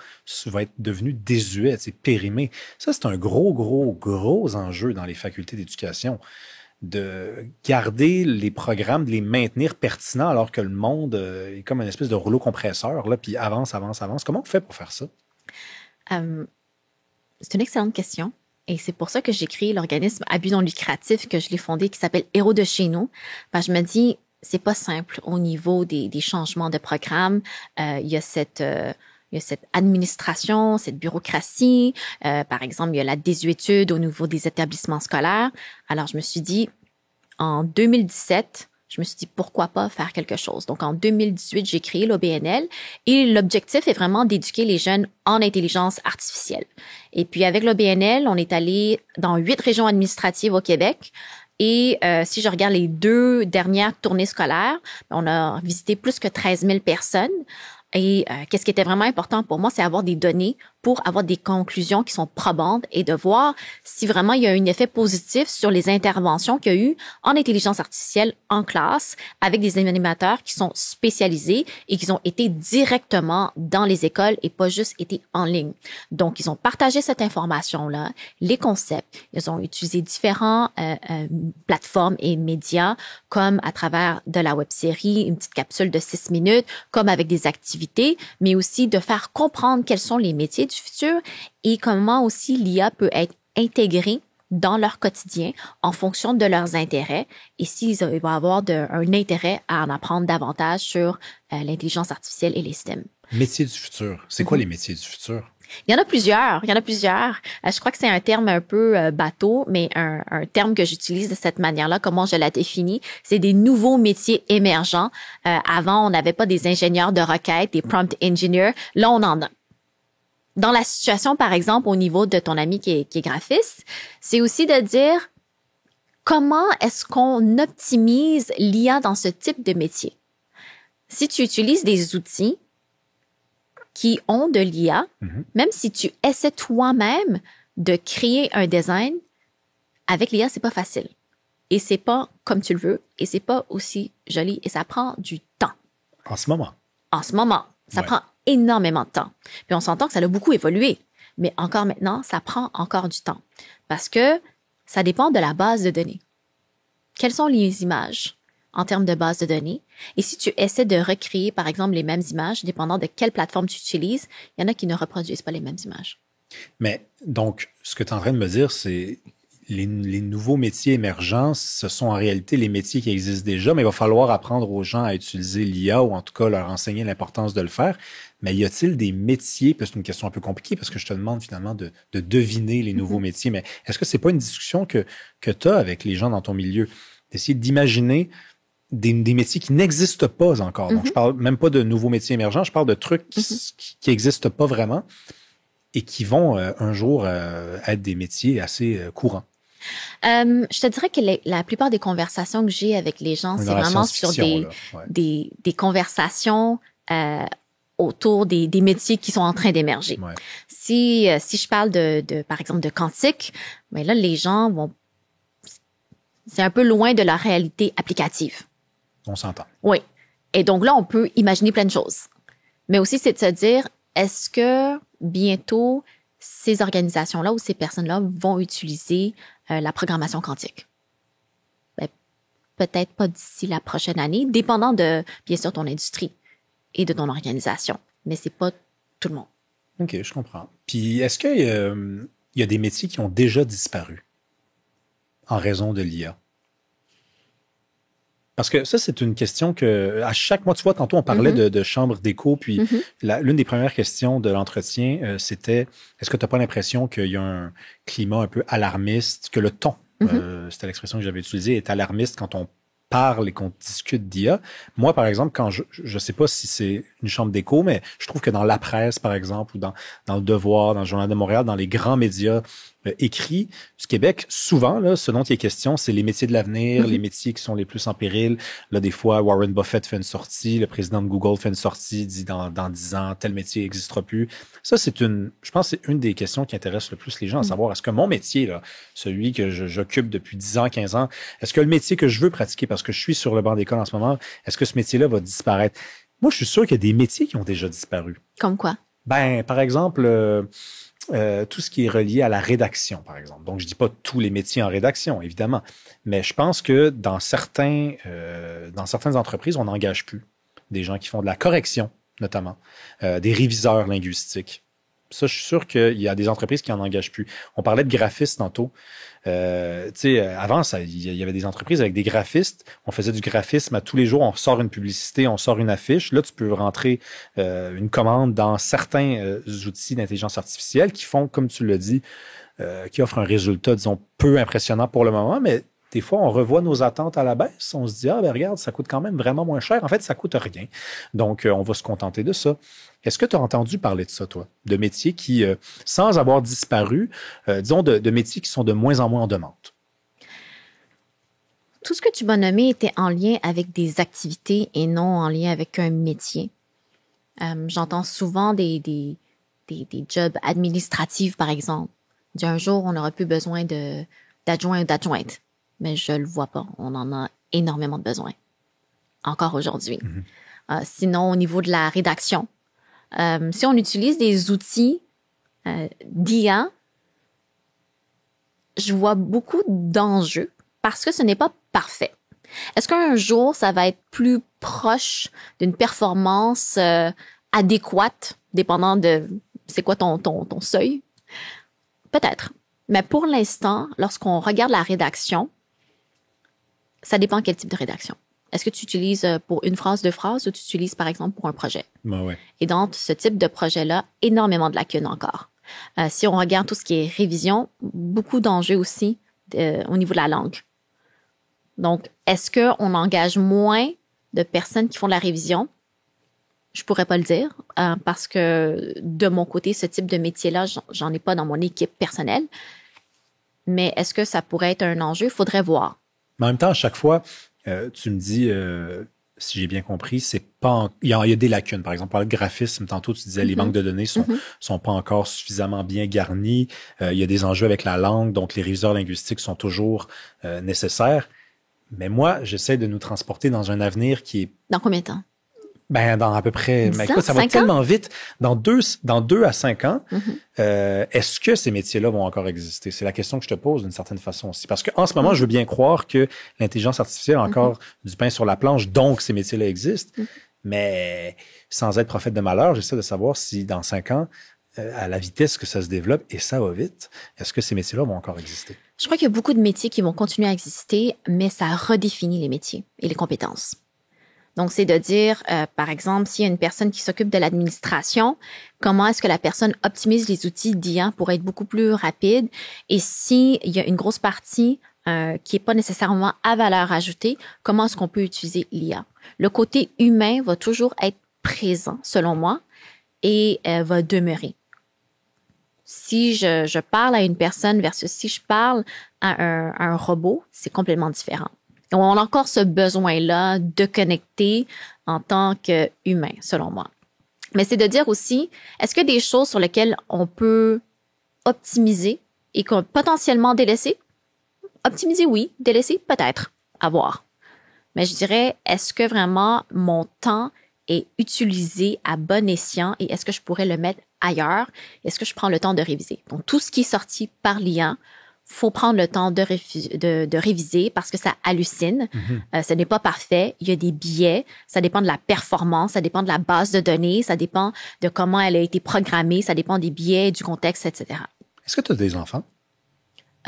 va être devenu désuet, périmé. Ça, c'est un gros enjeu dans les facultés d'éducation, de garder les programmes, de les maintenir pertinents alors que le monde est comme une espèce de rouleau compresseur, là, puis avance. Comment on fait pour faire ça? C'est une excellente question. Et c'est pour ça que j'ai créé l'organisme à but non lucratif que je l'ai fondé, qui s'appelle Héros de chez nous. Je me dis, c'est pas simple au niveau des changements de programme. Il y a cette administration, cette bureaucratie. Par exemple, il y a la désuétude au niveau des établissements scolaires. Alors, je me suis dit, en 2017, je me suis dit, pourquoi pas faire quelque chose? Donc, en 2018, j'ai créé l'OBNL et l'objectif est vraiment d'éduquer les jeunes en intelligence artificielle. Et puis, avec l'OBNL, on est allé dans 8 régions administratives au Québec. Et si je regarde les 2 dernières tournées scolaires, on a visité plus que 13 000 personnes. Et qu'est-ce qui était vraiment important pour moi, c'est avoir des données pour avoir des conclusions qui sont probantes et de voir si vraiment il y a un effet positif sur les interventions qu'il y a eu en intelligence artificielle en classe avec des animateurs qui sont spécialisés et qui ont été directement dans les écoles et pas juste été en ligne. Donc, ils ont partagé cette information-là, les concepts. Ils ont utilisé différents plateformes et médias comme à travers de la web-série, une petite capsule de 6 minutes, comme avec des activités, mais aussi de faire comprendre quels sont les métiers du futur et comment aussi l'IA peut être intégrée dans leur quotidien en fonction de leurs intérêts et s'ils vont avoir un intérêt à en apprendre davantage sur l'intelligence artificielle et les STEM. Métiers du futur. C'est quoi les métiers du futur? Il y en a plusieurs. Je crois que c'est un terme un peu bateau, mais un terme que j'utilise de cette manière-là, comment je la définis, c'est des nouveaux métiers émergents. Avant, on n'avait pas des ingénieurs de requête, des prompt engineers. Là, on en a. Dans la situation, par exemple, au niveau de ton ami qui est graphiste, c'est aussi de dire comment est-ce qu'on optimise l'IA dans ce type de métier. Si tu utilises des outils qui ont de l'IA, même si tu essaies toi-même de créer un design, avec l'IA, c'est pas facile. Et c'est pas comme tu le veux, et c'est pas aussi joli, et ça prend du temps. En ce moment, ça prend énormément de temps. Puis on s'entend que ça a beaucoup évolué, mais encore maintenant, ça prend encore du temps. Parce que ça dépend de la base de données. Quelles sont les images? en termes de base de données. Et si tu essaies de recréer, par exemple, les mêmes images, dépendant de quelle plateforme tu utilises, il y en a qui ne reproduisent pas les mêmes images. Mais donc, ce que tu es en train de me dire, c'est les nouveaux métiers émergents, ce sont en réalité les métiers qui existent déjà, mais il va falloir apprendre aux gens à utiliser l'IA ou en tout cas leur enseigner l'importance de le faire. Mais y a-t-il des métiers, parce que c'est une question un peu compliquée parce que je te demande finalement de deviner les nouveaux métiers, mais est-ce que c'est pas une discussion que tu as avec les gens dans ton milieu, d'essayer d'imaginer des métiers qui n'existent pas encore. Donc, je parle même pas de nouveaux métiers émergents, je parle de trucs qui existent pas vraiment et qui vont un jour être des métiers assez courants. Je te dirais que la plupart des conversations que j'ai avec les gens, c'est vraiment sur des conversations autour des métiers qui sont en train d'émerger. Ouais. Si je parle par exemple, de quantique, ben là, les gens vont... C'est un peu loin de la réalité applicative. On s'entend. Oui. Et donc là, on peut imaginer plein de choses. Mais aussi, c'est de se dire, est-ce que bientôt, ces organisations-là ou ces personnes-là vont utiliser la programmation quantique? Ben, peut-être pas d'ici la prochaine année, dépendant de, bien sûr, ton industrie et de ton organisation. Mais c'est pas tout le monde. OK, je comprends. Puis, est-ce qu'il y a des métiers qui ont déjà disparu en raison de l'IA? Parce que ça, c'est une question que, à chaque mois, tu vois, tantôt, on parlait de chambre d'écho, puis l'une des premières questions de l'entretien, c'était, est-ce que tu n'as pas l'impression qu'il y a un climat un peu alarmiste, que le ton, c'était l'expression que j'avais utilisée, est alarmiste quand on parle et qu'on discute d'IA? Moi, par exemple, quand je sais pas si c'est une chambre d'écho, mais je trouve que dans la presse, par exemple, ou dans le Devoir, dans le Journal de Montréal, dans les grands médias écrits du Québec, souvent, là, ce dont il est question, c'est les métiers de l'avenir, les métiers qui sont les plus en péril. Là, des fois, Warren Buffett fait une sortie, le président de Google fait une sortie, dit dans 10 ans, tel métier n'existera plus. Ça, je pense que c'est une des questions qui intéresse le plus les gens, à savoir, est-ce que mon métier, là, celui que j'occupe depuis 10 ans, 15 ans, est-ce que le métier que je veux pratiquer, parce que je suis sur le banc d'école en ce moment, est-ce que ce métier-là va disparaître? Moi, je suis sûr qu'il y a des métiers qui ont déjà disparu. Comme quoi? Ben, par exemple, tout ce qui est relié à la rédaction, par exemple. Donc, je dis pas tous les métiers en rédaction, évidemment, mais je pense que dans certaines entreprises, on n'engage plus des gens qui font de la correction, notamment, des réviseurs linguistiques. Ça, je suis sûr qu'il y a des entreprises qui en engagent plus. On parlait de graphistes tantôt. Tu sais, avant, il y avait des entreprises avec des graphistes. On faisait du graphisme à tous les jours. On sort une publicité, on sort une affiche. Là, tu peux rentrer une commande dans certains outils d'intelligence artificielle qui font, comme tu l'as dit, qui offrent un résultat, disons, peu impressionnant pour le moment, mais des fois, on revoit nos attentes à la baisse. On se dit, ah ben regarde, ça coûte quand même vraiment moins cher. En fait, ça coûte rien. Donc, on va se contenter de ça. Est-ce que tu as entendu parler de ça, toi? De métiers qui, sans avoir disparu, disons, de métiers qui sont de moins en moins en demande? Tout ce que tu m'as nommé était en lien avec des activités et non en lien avec un métier. J'entends souvent des jobs administratifs, par exemple. Un jour, on n'aura plus besoin d'adjoint ou d'adjointe. Mais je le vois pas. On en a énormément de besoin. Encore aujourd'hui. Sinon, au niveau de la rédaction, si on utilise des outils d'IA, je vois beaucoup d'enjeux parce que ce n'est pas parfait. Est-ce qu'un jour, ça va être plus proche d'une performance adéquate, dépendant de c'est quoi ton seuil? Peut-être. Mais pour l'instant, lorsqu'on regarde la rédaction, ça dépend quel type de rédaction. Est-ce que tu utilises pour une phrase, deux phrases, ou tu utilises, par exemple, pour un projet? Ben ouais. Et dans ce type de projet-là, énormément de lacunes encore. Si on regarde tout ce qui est révision, beaucoup d'enjeux aussi au niveau de la langue. Donc, est-ce qu'on engage moins de personnes qui font de la révision? Je pourrais pas le dire, parce que de mon côté, ce type de métier-là, j'en ai pas dans mon équipe personnelle. Mais est-ce que ça pourrait être un enjeu? Il faudrait voir. Mais en même temps, à chaque fois, tu me dis, si j'ai bien compris, c'est pas, il y a des lacunes. Par exemple, par le graphisme, tantôt tu disais les banques de données sont pas encore suffisamment bien garnies. Il y a des enjeux avec la langue, donc les réviseurs linguistiques sont toujours nécessaires. Mais moi, j'essaie de nous transporter dans un avenir qui est... Dans combien de temps? Ben, dans à peu près, 10 mais ans, écoute, ça va 5 ans? tellement vite. Dans 2 à 5 ans, est-ce que ces métiers-là vont encore exister? C'est la question que je te pose d'une certaine façon aussi. Parce qu'en ce moment, je veux bien croire que l'intelligence artificielle a encore du pain sur la planche, donc ces métiers-là existent. Mais sans être prophète de malheur, j'essaie de savoir si dans 5 ans, à la vitesse que ça se développe, et ça va vite, est-ce que ces métiers-là vont encore exister? Je crois qu'il y a beaucoup de métiers qui vont continuer à exister, mais ça redéfinit les métiers et les compétences. Donc, c'est de dire, par exemple, s'il y a une personne qui s'occupe de l'administration, comment est-ce que la personne optimise les outils d'IA pour être beaucoup plus rapide? Et s'il y a une grosse partie qui n'est pas nécessairement à valeur ajoutée, comment est-ce qu'on peut utiliser l'IA? Le côté humain va toujours être présent, selon moi, et va demeurer. Si je parle à une personne versus si je parle à un robot, c'est complètement différent. On a encore ce besoin-là de connecter en tant qu'humain, selon moi. Mais c'est de dire aussi, est-ce qu'il y a des choses sur lesquelles on peut optimiser et qu'on potentiellement délaisser? Optimiser, oui. Délaisser, peut-être. À voir. Mais je dirais, est-ce que vraiment mon temps est utilisé à bon escient et est-ce que je pourrais le mettre ailleurs? Est-ce que je prends le temps de réviser? Donc, tout ce qui est sorti par l'IA, faut prendre le temps de réviser parce que ça hallucine. Ce n'est pas parfait. Il y a des biais. Ça dépend de la performance. Ça dépend de la base de données. Ça dépend de comment elle a été programmée. Ça dépend des biais, du contexte, etc. Est-ce que tu as des enfants?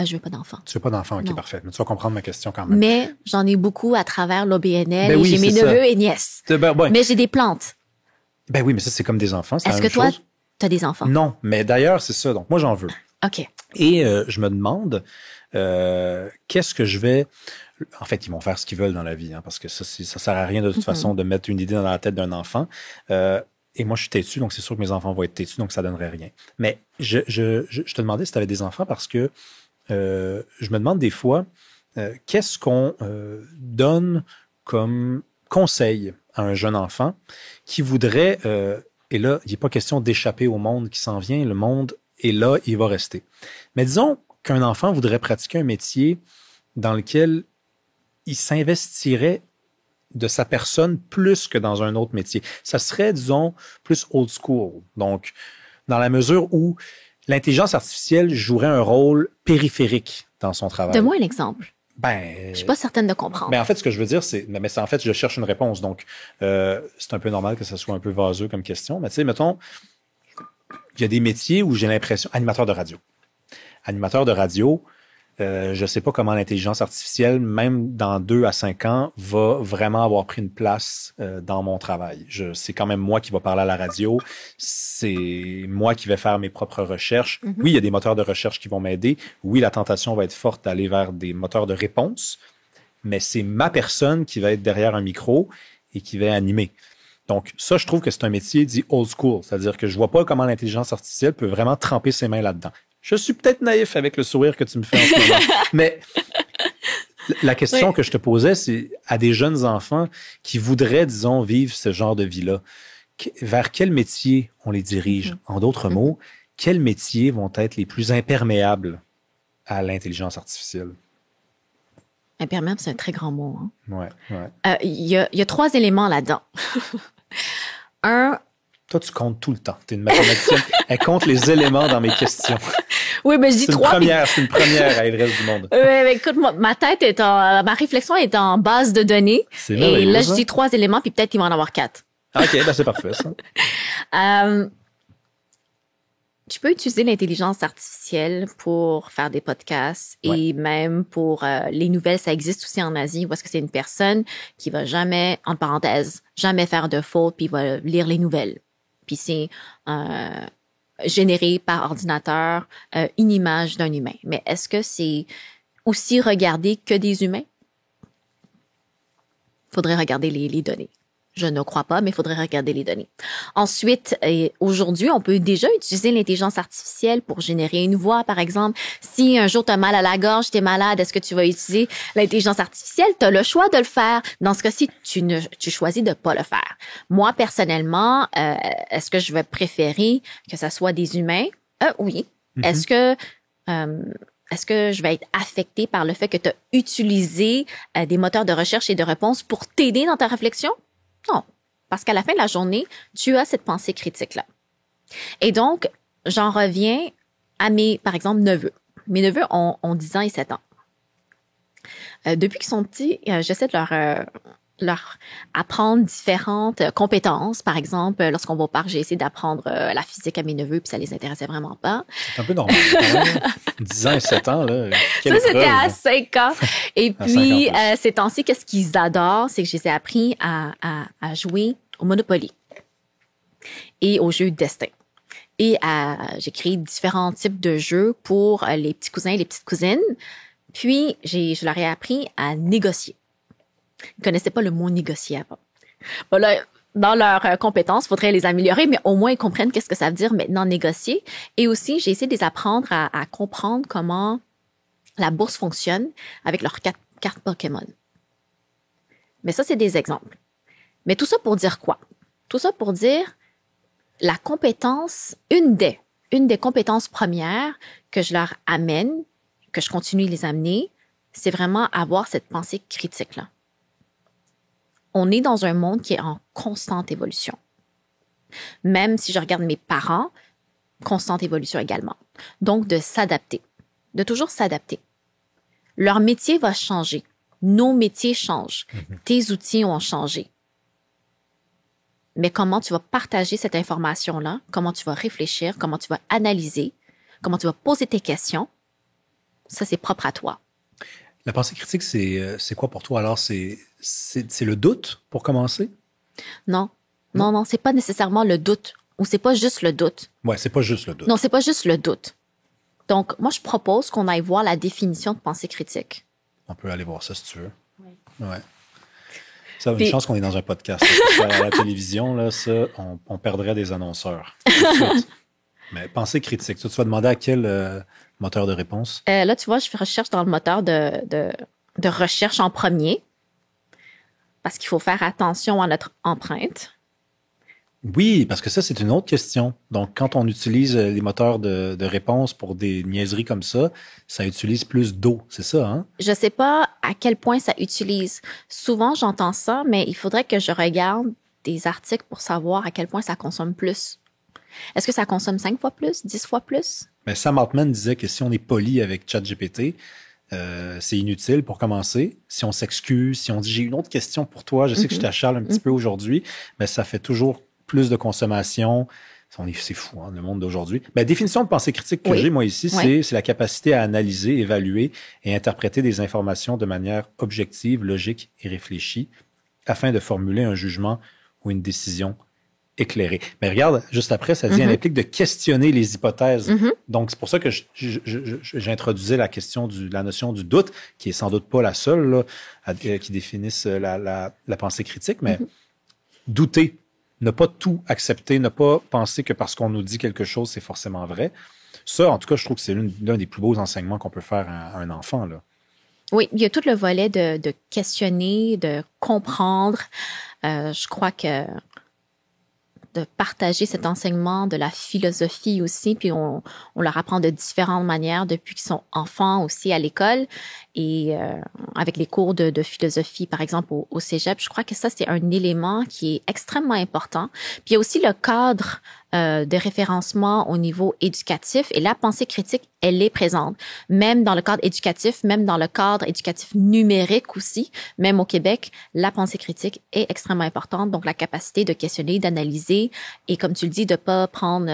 Je veux pas d'enfants. Tu veux pas d'enfants? OK, Non. parfait. Mais tu vas comprendre ma question quand même. Mais j'en ai beaucoup à travers l'OBNL Ben et oui, j'ai mes c'est ça. neveux et nièces. Ben, ouais. Mais j'ai des plantes. Ben oui, mais ça, c'est comme des enfants. C'est la Est-ce même que toi, chose. tu as des enfants? Non, mais d'ailleurs, c'est ça. Donc, moi, j'en veux. OK. Et je me demande, qu'est-ce que je vais... En fait, ils vont faire ce qu'ils veulent dans la vie, hein, parce que ça sert à rien de toute façon de mettre une idée dans la tête d'un enfant. Et moi, je suis têtu, donc c'est sûr que mes enfants vont être têtus, donc ça donnerait rien. Mais je te demandais si tu avais des enfants parce que je me demande des fois, qu'est-ce qu'on donne comme conseil à un jeune enfant qui voudrait... et là, il n'est pas question d'échapper au monde qui s'en vient. Le monde est là, il va rester. Mais disons qu'un enfant voudrait pratiquer un métier dans lequel il s'investirait de sa personne plus que dans un autre métier. Ça serait, disons, plus old school. Donc, dans la mesure où l'intelligence artificielle jouerait un rôle périphérique dans son travail. Donne-moi un exemple. Ben, Je suis pas certaine de comprendre. en fait, ce que je veux dire, c'est, mais c'est en fait, je cherche une réponse. Donc, c'est un peu normal que ça soit un peu vaseux comme question. Mais tu sais, mettons, il y a des métiers où j'ai l'impression, animateur de radio. Animateur de radio, je sais pas comment l'intelligence artificielle, même dans 2 à 5 ans, va vraiment avoir pris une place dans mon travail. C'est quand même moi qui va parler à la radio. C'est moi qui vais faire mes propres recherches. Oui, il y a des moteurs de recherche qui vont m'aider. Oui, la tentation va être forte d'aller vers des moteurs de réponse. Mais c'est ma personne qui va être derrière un micro et qui va animer. Donc, ça, je trouve que c'est un métier dit old school. C'est-à-dire que je vois pas comment l'intelligence artificielle peut vraiment tremper ses mains là-dedans. Je suis peut-être naïf avec le sourire que tu me fais en ce moment. Mais la question que je te posais, c'est à des jeunes enfants qui voudraient, disons, vivre ce genre de vie-là, vers quel métier on les dirige? En d'autres mots, quels métiers vont être les plus imperméables à l'intelligence artificielle? Imperméable, c'est un très grand mot. Hein? Ouais. Il y a 3 éléments là-dedans. Un... Toi, tu comptes tout le temps. Tu es une mathématicienne. Elle compte les éléments dans mes questions. Oui, mais je dis 3. C'est une première à le reste du monde. Mais écoute, ma réflexion est en base de données. Et là, je dis 3 éléments, puis peut-être qu'il va en avoir 4. OK, ben c'est parfait, ça. Tu peux utiliser l'intelligence artificielle pour faire des podcasts et même pour les nouvelles, ça existe aussi en Asie, où est-ce que c'est une personne qui va jamais, en parenthèse, jamais faire de faute, puis va lire les nouvelles. Puis c'est généré par ordinateur une image d'un humain. Mais est-ce que c'est aussi regardé que des humains? Faudrait regarder les données. Je ne crois pas, mais il faudrait regarder les données. Ensuite, aujourd'hui, on peut déjà utiliser l'intelligence artificielle pour générer une voix, par exemple. Si un jour tu as mal à la gorge, tu es malade, est-ce que tu vas utiliser l'intelligence artificielle? Tu as le choix de le faire. Dans ce cas-ci, tu choisis de pas le faire. Moi, personnellement, est-ce que je vais préférer que ça soit des humains? Oui. Est-ce que je vais être affectée par le fait que tu as utilisé des moteurs de recherche et de réponse pour t'aider dans ta réflexion? Non. Parce qu'à la fin de la journée, tu as cette pensée critique-là. Et donc, j'en reviens à par exemple, neveux. Mes neveux ont 10 ans et 7 ans. Depuis qu'ils sont petits, j'essaie de leur apprendre différentes compétences. Par exemple, lorsqu'on va au parc, j'ai essayé d'apprendre la physique à mes neveux, puis ça les intéressait vraiment pas. C'est un peu normal. Quand même. 10 ans et 7 ans, là. Ça, c'était à 5 ans. Et puis, ces temps-ci, qu'est-ce qu'ils adorent? C'est que je les ai appris à jouer au Monopoly et aux jeux de destin. Et j'ai créé différents types de jeux pour les petits cousins et les petites cousines. Puis, je leur ai appris à négocier. Ils connaissaient pas le mot négocier avant. Voilà, dans leurs compétences, il faudrait les améliorer, mais au moins ils comprennent qu'est-ce que ça veut dire maintenant négocier. Et aussi, j'ai essayé de les apprendre à comprendre comment la bourse fonctionne avec leurs cartes Pokémon. Mais ça, c'est des exemples. Mais tout ça pour dire quoi? Tout ça pour dire la compétence, une des compétences premières que je leur amène, que je continue de les amener, c'est vraiment avoir cette pensée critique-là. On est dans un monde qui est en constante évolution. Même si je regarde mes parents, constante évolution également. Donc, de s'adapter, de toujours s'adapter. Leur métier va changer. Nos métiers changent. Tes outils ont changé. Mais comment tu vas partager cette information-là, comment tu vas réfléchir, comment tu vas analyser, comment tu vas poser tes questions, ça, c'est propre à toi. La pensée critique, c'est quoi pour toi? Alors, c'est le doute pour commencer? Non, c'est pas nécessairement le doute, ou c'est pas juste le doute. Ouais, c'est pas juste le doute. Non, c'est pas juste le doute. Donc, moi, je propose qu'on aille voir la définition de pensée critique. On peut aller voir ça si tu veux. Oui. Ouais. Ça, une chance qu'on est dans un podcast. À la télévision, là, ça, on perdrait des annonceurs. Mais pensée critique, tu vas demander à quel moteur de réponse? Là, tu vois, je recherche dans le moteur de recherche en premier, parce qu'il faut faire attention à notre empreinte. Oui, parce que ça, c'est une autre question. Donc, quand on utilise les moteurs de réponse pour des niaiseries comme ça utilise plus d'eau, c'est ça, hein? Je sais pas à quel point ça utilise. Souvent, j'entends ça, mais il faudrait que je regarde des articles pour savoir à quel point ça consomme plus. Est-ce que ça consomme 5 fois plus, 10 fois plus? Mais Sam Altman disait que si on est poli avec ChatGPT, c'est inutile pour commencer. Si on s'excuse, si on dit « j'ai une autre question pour toi, je sais que je t'achale un petit peu aujourd'hui », mais ça fait toujours plus de consommation. C'est fou, hein, le monde d'aujourd'hui. La définition de pensée critique que j'ai, moi, ici, c'est la capacité à analyser, évaluer et interpréter des informations de manière objective, logique et réfléchie afin de formuler un jugement ou une décision éclairée. Mais regarde, juste après, ça dit, elle implique de questionner les hypothèses. Donc, c'est pour ça que j'introduisais la question la notion du doute, qui est sans doute pas la seule là, qui définisse la pensée critique, mais douter. Ne pas tout accepter, ne pas penser que parce qu'on nous dit quelque chose, c'est forcément vrai. Ça, en tout cas, je trouve que c'est l'un des plus beaux enseignements qu'on peut faire à un enfant, là. Oui, il y a tout le volet de questionner, de comprendre. Je crois que de partager cet enseignement de la philosophie aussi, puis on leur apprend de différentes manières depuis qu'ils sont enfants aussi à l'école et avec les cours de philosophie, par exemple au cégep, je crois que ça, c'est un élément qui est extrêmement important. Puis il y a aussi le cadre de référencement au niveau éducatif et la pensée critique, elle est présente. Même dans le cadre éducatif, même dans le cadre éducatif numérique aussi, même au Québec, la pensée critique est extrêmement importante. Donc, la capacité de questionner, d'analyser et, comme tu le dis, de pas prendre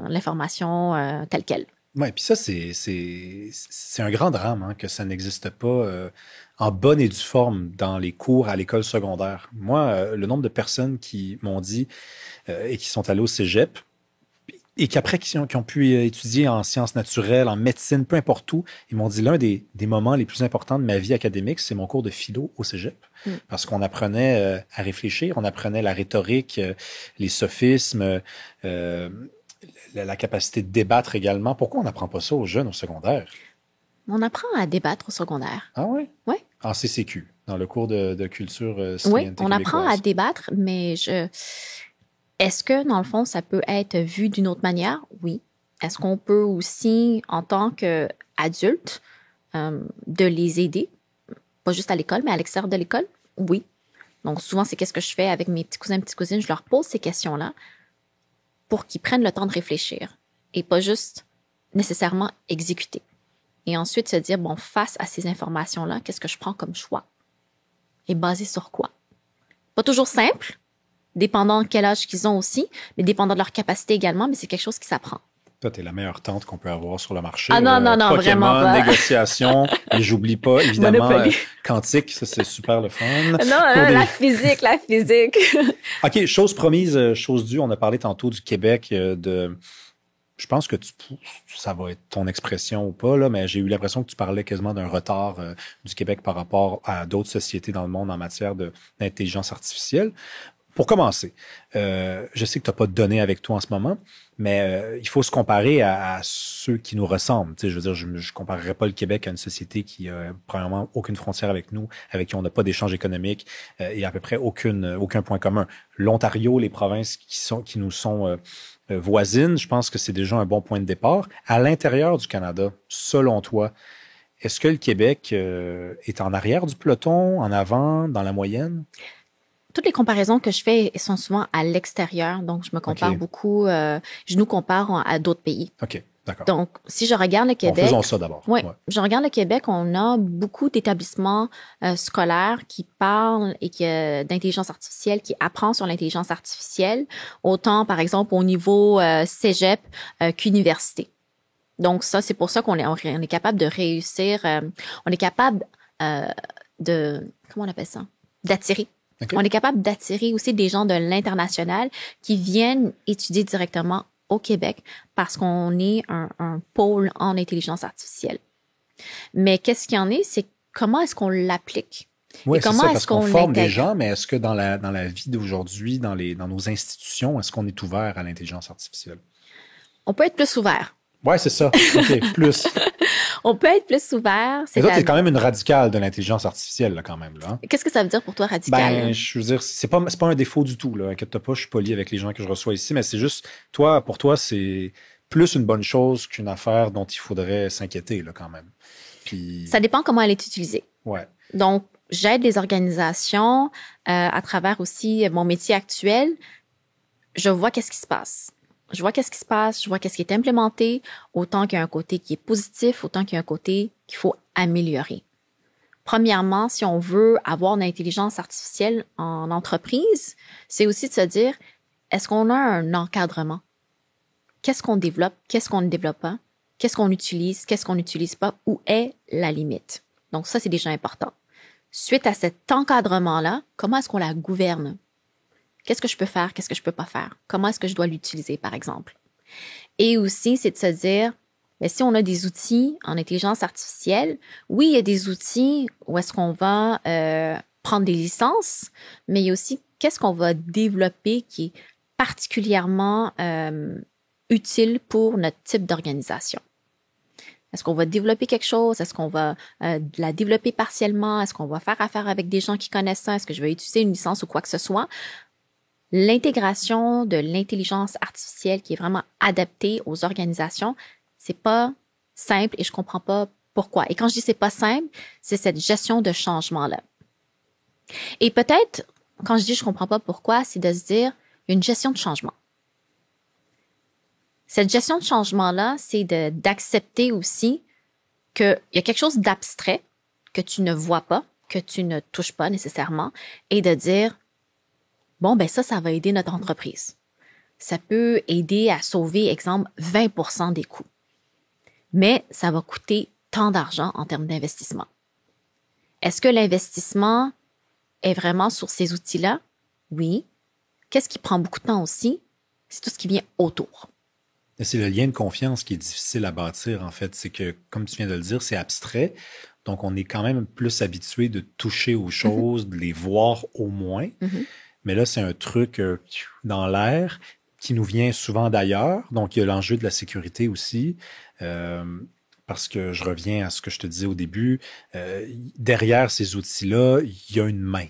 l'information telle quelle. Oui, puis ça, c'est un grand drame hein, que ça n'existe pas en bonne et due forme dans les cours à l'école secondaire. Moi, le nombre de personnes qui m'ont dit et qui sont allées au cégep et qu'après, qui ont pu étudier en sciences naturelles, en médecine, peu importe où, ils m'ont dit l'un des moments les plus importants de ma vie académique, c'est mon cours de philo au cégep. Parce qu'on apprenait à réfléchir, on apprenait la rhétorique, les sophismes, la capacité de débattre également. Pourquoi on n'apprend pas ça aux jeunes au secondaire? On apprend à débattre au secondaire. Ah oui? Oui. En CCQ, dans le cours de culture citoyenneté oui, on apprend québécoise. à débattre, mais est-ce que, dans le fond, ça peut être vu d'une autre manière? Oui. Est-ce qu'on peut aussi, en tant qu'adulte, de les aider, pas juste à l'école, mais à l'extérieur de l'école? Oui. Donc, souvent, c'est qu'est-ce que je fais avec mes petits cousins et petites cousines. Je leur pose ces questions-là pour qu'ils prennent le temps de réfléchir et pas juste nécessairement exécuter. Et ensuite, se dire, bon, face à ces informations-là, qu'est-ce que je prends comme choix? Et basé sur quoi? Pas toujours simple, dépendant de quel âge qu'ils ont aussi, mais dépendant de leur capacité également, mais c'est quelque chose qui s'apprend. Toi, t'es la meilleure tante qu'on peut avoir sur le marché. Ah non, Pokémon, vraiment pas. négociation, et j'oublie pas, évidemment, Monopoly. quantique, ça c'est super le fun. Non, la physique. OK, chose promise, chose due, on a parlé tantôt du Québec, je pense que ça va être ton expression ou pas, là, mais j'ai eu l'impression que tu parlais quasiment d'un retard du Québec par rapport à d'autres sociétés dans le monde en matière d'intelligence artificielle. Pour commencer, je sais que tu n'as pas de données avec toi en ce moment, mais il faut se comparer à ceux qui nous ressemblent. Tu sais, je veux dire, je ne comparerais pas le Québec à une société qui a premièrement aucune frontière avec nous, avec qui on n'a pas d'échange économique et à peu près aucun point commun. L'Ontario, les provinces qui nous sont voisines, je pense que c'est déjà un bon point de départ. À l'intérieur du Canada, selon toi, est-ce que le Québec est en arrière du peloton, en avant, dans la moyenne? Toutes les comparaisons que je fais sont souvent à l'extérieur, donc je me compare beaucoup, je nous compare à d'autres pays. OK, d'accord. Donc, si je regarde le Québec... Faisons ça d'abord. Oui, je regarde le Québec, on a beaucoup d'établissements scolaires qui parlent d'intelligence artificielle, qui apprennent sur l'intelligence artificielle, autant, par exemple, au niveau cégep qu'université. Donc, ça, c'est pour ça qu'on est capable de réussir, on est capable comment on appelle ça? D'attirer. Okay. On est capable d'attirer aussi des gens de l'international qui viennent étudier directement au Québec parce qu'on est un pôle en intelligence artificielle. Mais qu'est-ce qu'il y en est, c'est comment est-ce qu'on l'applique? Oui, c'est ça, parce qu'on forme des gens, mais est-ce que dans la vie d'aujourd'hui, dans nos institutions, est-ce qu'on est ouvert à l'intelligence artificielle? On peut être plus ouvert. Oui, c'est ça. OK, plus. On peut être plus ouvert. Mais toi, t'es quand même une radicale de l'intelligence artificielle, là, quand même, là. Qu'est-ce que ça veut dire pour toi, radical? Ben, je veux dire, c'est pas un défaut du tout, là. Inquiète-toi pas, je suis poli avec les gens que je reçois ici, mais c'est juste, pour toi, c'est plus une bonne chose qu'une affaire dont il faudrait s'inquiéter, là, quand même. Puis... Ça dépend comment elle est utilisée. Ouais. Donc, j'aide les organisations à travers aussi mon métier actuel. Je vois qu'est-ce qui se passe. Je vois qu'est-ce qui se passe, je vois qu'est-ce qui est implémenté, autant qu'il y a un côté qui est positif, autant qu'il y a un côté qu'il faut améliorer. Premièrement, si on veut avoir une intelligence artificielle en entreprise, c'est aussi de se dire, est-ce qu'on a un encadrement? Qu'est-ce qu'on développe? Qu'est-ce qu'on ne développe pas? Qu'est-ce qu'on utilise? Qu'est-ce qu'on n'utilise pas? Où est la limite? Donc ça, c'est déjà important. Suite à cet encadrement-là, comment est-ce qu'on la gouverne? Qu'est-ce que je peux faire? Qu'est-ce que je peux pas faire? Comment est-ce que je dois l'utiliser, par exemple? Et aussi, c'est de se dire, mais si on a des outils en intelligence artificielle, oui, il y a des outils où est-ce qu'on va prendre des licences, mais il y a aussi qu'est-ce qu'on va développer qui est particulièrement utile pour notre type d'organisation. Est-ce qu'on va développer quelque chose? Est-ce qu'on va la développer partiellement? Est-ce qu'on va faire affaire avec des gens qui connaissent ça? Est-ce que je vais utiliser une licence ou quoi que ce soit? L'intégration de l'intelligence artificielle qui est vraiment adaptée aux organisations, c'est pas simple et je comprends pas pourquoi. Et quand je dis c'est pas simple, c'est cette gestion de changement-là. Et peut-être, quand je dis je comprends pas pourquoi, c'est de se dire une gestion de changement. Cette gestion de changement-là, c'est d'accepter aussi qu'il y a quelque chose d'abstrait que tu ne vois pas, que tu ne touches pas nécessairement, et de dire bon, ben ça va aider notre entreprise. Ça peut aider à sauver, exemple, 20% des coûts. Mais ça va coûter tant d'argent en termes d'investissement. Est-ce que l'investissement est vraiment sur ces outils-là? Oui. Qu'est-ce qui prend beaucoup de temps aussi? C'est tout ce qui vient autour. C'est le lien de confiance qui est difficile à bâtir, en fait. C'est que, comme tu viens de le dire, c'est abstrait. Donc, on est quand même plus habitué de toucher aux choses, de les voir au moins. Mais là, c'est un truc dans l'air qui nous vient souvent d'ailleurs. Donc, il y a l'enjeu de la sécurité aussi. Parce que je reviens à ce que je te disais au début. Derrière ces outils-là, il y a une main.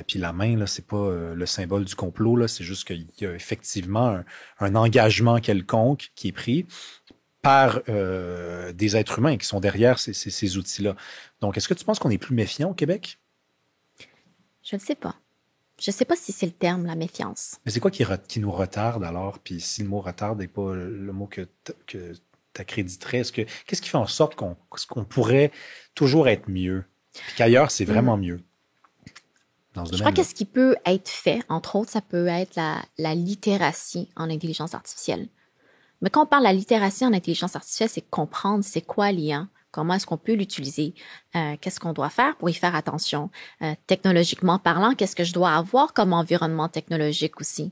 Puis la main, là, c'est pas le symbole du complot, là. C'est juste qu'il y a effectivement un engagement quelconque qui est pris par des êtres humains qui sont derrière ces outils-là. Donc, est-ce que tu penses qu'on est plus méfiant au Québec? Je ne sais pas. Je sais pas si c'est le terme, la méfiance. Mais c'est quoi qui nous retarde alors? Puis si le mot retarde n'est pas le mot que tu accréditerais, qu'est-ce qui fait en sorte qu'on pourrait toujours être mieux? Puis qu'ailleurs, c'est vraiment mieux dans ce Je crois domaine-là. que ce qui peut être fait, entre autres, ça peut être la littératie en intelligence artificielle. Mais quand on parle de la littératie en intelligence artificielle, c'est comprendre c'est quoi l'IA, comment est-ce qu'on peut l'utiliser, qu'est-ce qu'on doit faire pour y faire attention. Technologiquement parlant, qu'est-ce que je dois avoir comme environnement technologique aussi.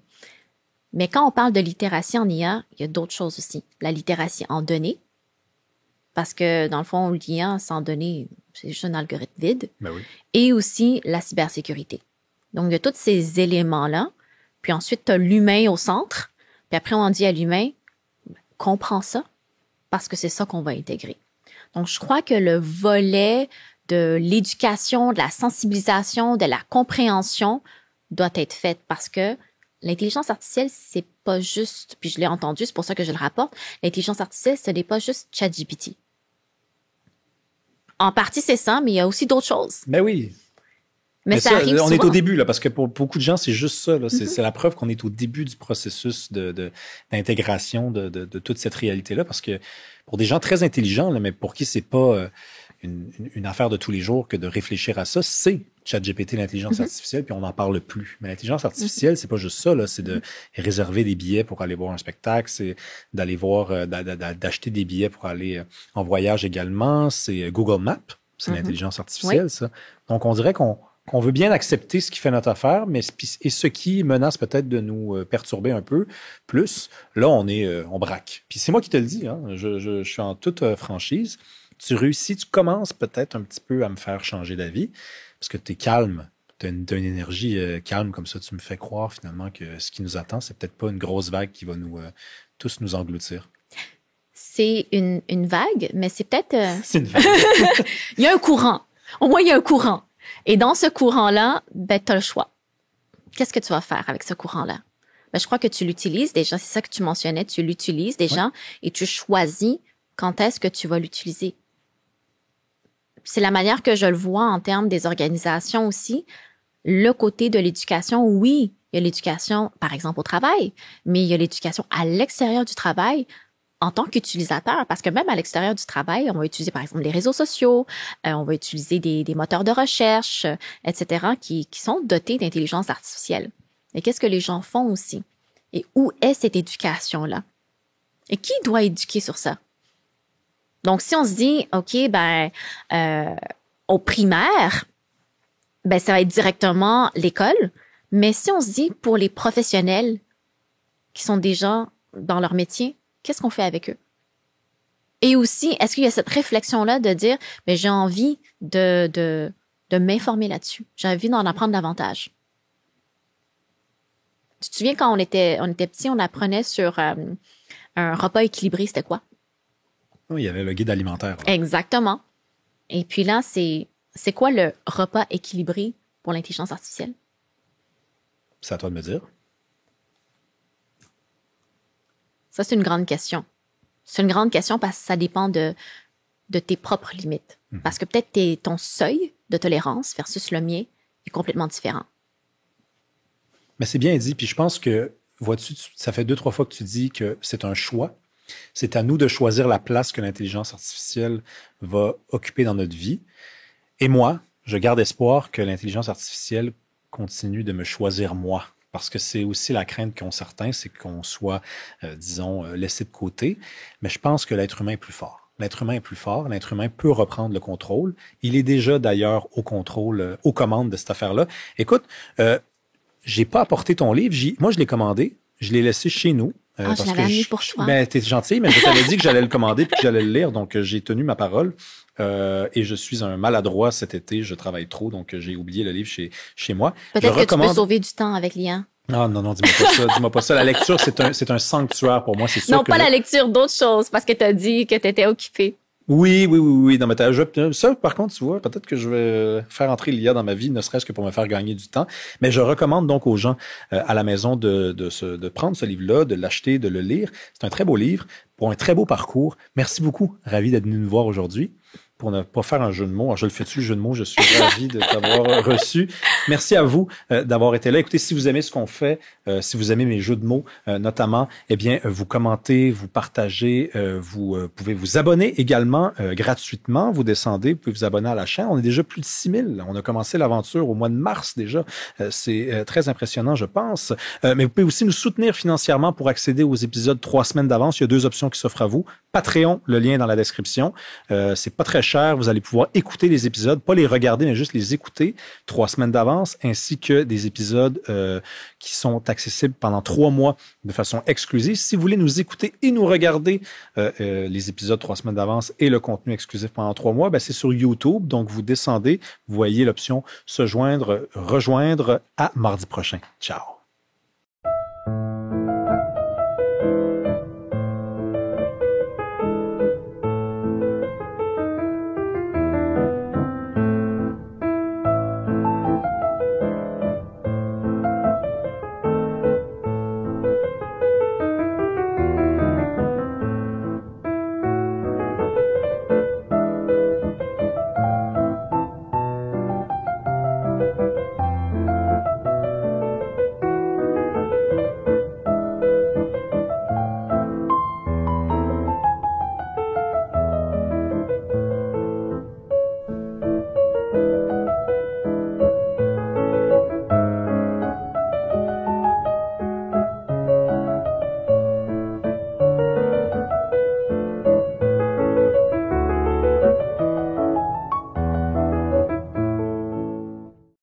Mais quand on parle de littératie en IA, il y a d'autres choses aussi. La littératie en données, parce que dans le fond, l'IA sans données, c'est juste un algorithme vide. Ben oui. Et aussi la cybersécurité. Donc, il y a tous ces éléments-là. Puis ensuite, tu as l'humain au centre. Puis après, on dit à l'humain, comprends ça, parce que c'est ça qu'on va intégrer. Donc, je crois que le volet de l'éducation, de la sensibilisation, de la compréhension doit être fait parce que l'intelligence artificielle, c'est pas juste, puis je l'ai entendu, c'est pour ça que je le rapporte, l'intelligence artificielle, ce n'est pas juste ChatGPT. En partie, c'est ça, mais il y a aussi d'autres choses. Ben oui. Mais ça ça, arrive on souvent. est au début, là, parce que pour beaucoup de gens, c'est juste ça. Là. C'est la preuve qu'on est au début du processus d'intégration de toute cette réalité-là. Parce que pour des gens très intelligents, là, mais pour qui c'est pas une affaire de tous les jours que de réfléchir à ça, c'est ChatGPT, l'intelligence artificielle, puis on n'en parle plus. Mais l'intelligence artificielle, c'est pas juste ça, là, c'est de réserver des billets pour aller voir un spectacle, c'est d'aller voir, d'acheter des billets pour aller en voyage également, c'est Google Maps, c'est l'intelligence artificielle, ça. Donc, on dirait qu'on veut bien accepter ce qui fait notre affaire, mais et ce qui menace peut-être de nous perturber un peu plus, là, on braque. Puis c'est moi qui te le dis, hein, je suis en toute franchise. Tu réussis, tu commences peut-être un petit peu à me faire changer d'avis, parce que tu es calme, tu as une énergie calme comme ça, tu me fais croire finalement que ce qui nous attend, c'est peut-être pas une grosse vague qui va tous nous engloutir. C'est une vague, mais c'est peut-être... C'est une vague. Il y a un courant. Au moins, il y a un courant. Et dans ce courant-là, ben, tu as le choix. Qu'est-ce que tu vas faire avec ce courant-là? Ben, je crois que tu l'utilises déjà. C'est ça que tu mentionnais. Tu l'utilises déjà et tu choisis quand est-ce que tu vas l'utiliser. C'est la manière que je le vois en termes des organisations aussi. Le côté de l'éducation, oui, il y a l'éducation, par exemple, au travail, mais il y a l'éducation à l'extérieur du travail en tant qu'utilisateur, parce que même à l'extérieur du travail, on va utiliser, par exemple, les réseaux sociaux, on va utiliser des moteurs de recherche, etc., qui sont dotés d'intelligence artificielle. Et qu'est-ce que les gens font aussi? Et où est cette éducation-là? Et qui doit éduquer sur ça? Donc, si on se dit, OK, au primaire, ben, ça va être directement l'école. Mais si on se dit pour les professionnels qui sont déjà dans leur métier, qu'est-ce qu'on fait avec eux? Et aussi, est-ce qu'il y a cette réflexion-là de dire, mais j'ai envie de m'informer là-dessus. J'ai envie d'en apprendre davantage. Tu te souviens quand on était petit, on apprenait sur un repas équilibré, c'était quoi? Oui, il y avait le guide alimentaire. Là. Exactement. Et puis là, c'est quoi le repas équilibré pour l'intelligence artificielle? C'est à toi de me dire. Ça, c'est une grande question. C'est une grande question parce que ça dépend de tes propres limites. Parce que peut-être ton seuil de tolérance versus le mien est complètement différent. Mais c'est bien dit. Puis je pense que, vois-tu, ça fait 2-3 fois que tu dis que c'est un choix. C'est à nous de choisir la place que l'intelligence artificielle va occuper dans notre vie. Et moi, je garde espoir que l'intelligence artificielle continue de me choisir moi. Parce que c'est aussi la crainte qu'ont certains, c'est qu'on soit, laissé de côté. Mais je pense que l'être humain est plus fort. L'être humain est plus fort. L'être humain peut reprendre le contrôle. Il est déjà d'ailleurs au contrôle, aux commandes de cette affaire-là. Écoute, j'ai pas apporté ton livre. Moi, je l'ai commandé. Je l'ai laissé chez nous. Je l'avais amené pour toi. Ben, t'es gentil, mais je t'avais dit que j'allais le commander puis que j'allais le lire. Donc, j'ai tenu ma parole. Et je suis un maladroit cet été. Je travaille trop, donc j'ai oublié le livre chez moi. Peut-être que tu peux sauver du temps avec l'IA. Ah non, dis-moi pas ça, dis-moi pas ça. La lecture, c'est un sanctuaire pour moi, c'est sûr. Non, pas la lecture, d'autres choses, parce que tu as dit que tu étais occupé. Oui. Non, mais ça, par contre, tu vois, peut-être que je vais faire entrer l'IA dans ma vie, ne serait-ce que pour me faire gagner du temps. Mais je recommande donc aux gens à la maison de prendre ce livre-là, de l'acheter, de le lire. C'est un très beau livre pour un très beau parcours. Merci beaucoup, ravi d'être venu nous voir aujourd'hui pour ne pas faire un jeu de mots. Alors, je le fais-tu, le jeu de mots? Je suis ravi de t'avoir reçu. Merci à vous d'avoir été là. Écoutez, si vous aimez ce qu'on fait, si vous aimez mes jeux de mots notamment, eh bien, vous commentez, vous partagez, vous pouvez vous abonner également gratuitement. Vous descendez, vous pouvez vous abonner à la chaîne. On est déjà plus de 6000. On a commencé l'aventure au mois de mars déjà. C'est très impressionnant, je pense. Mais vous pouvez aussi nous soutenir financièrement pour accéder aux épisodes 3 semaines d'avance. Il y a 2 options qui s'offrent à vous. Patreon, le lien dans la description. C'est pas très cher. Vous allez pouvoir écouter les épisodes, pas les regarder, mais juste les écouter 3 semaines d'avance, ainsi que des épisodes qui sont accessibles pendant 3 mois de façon exclusive. Si vous voulez nous écouter et nous regarder les épisodes 3 semaines d'avance et le contenu exclusif pendant 3 mois, ben c'est sur YouTube. Donc, vous descendez, vous voyez l'option se joindre, rejoindre à mardi prochain. Ciao!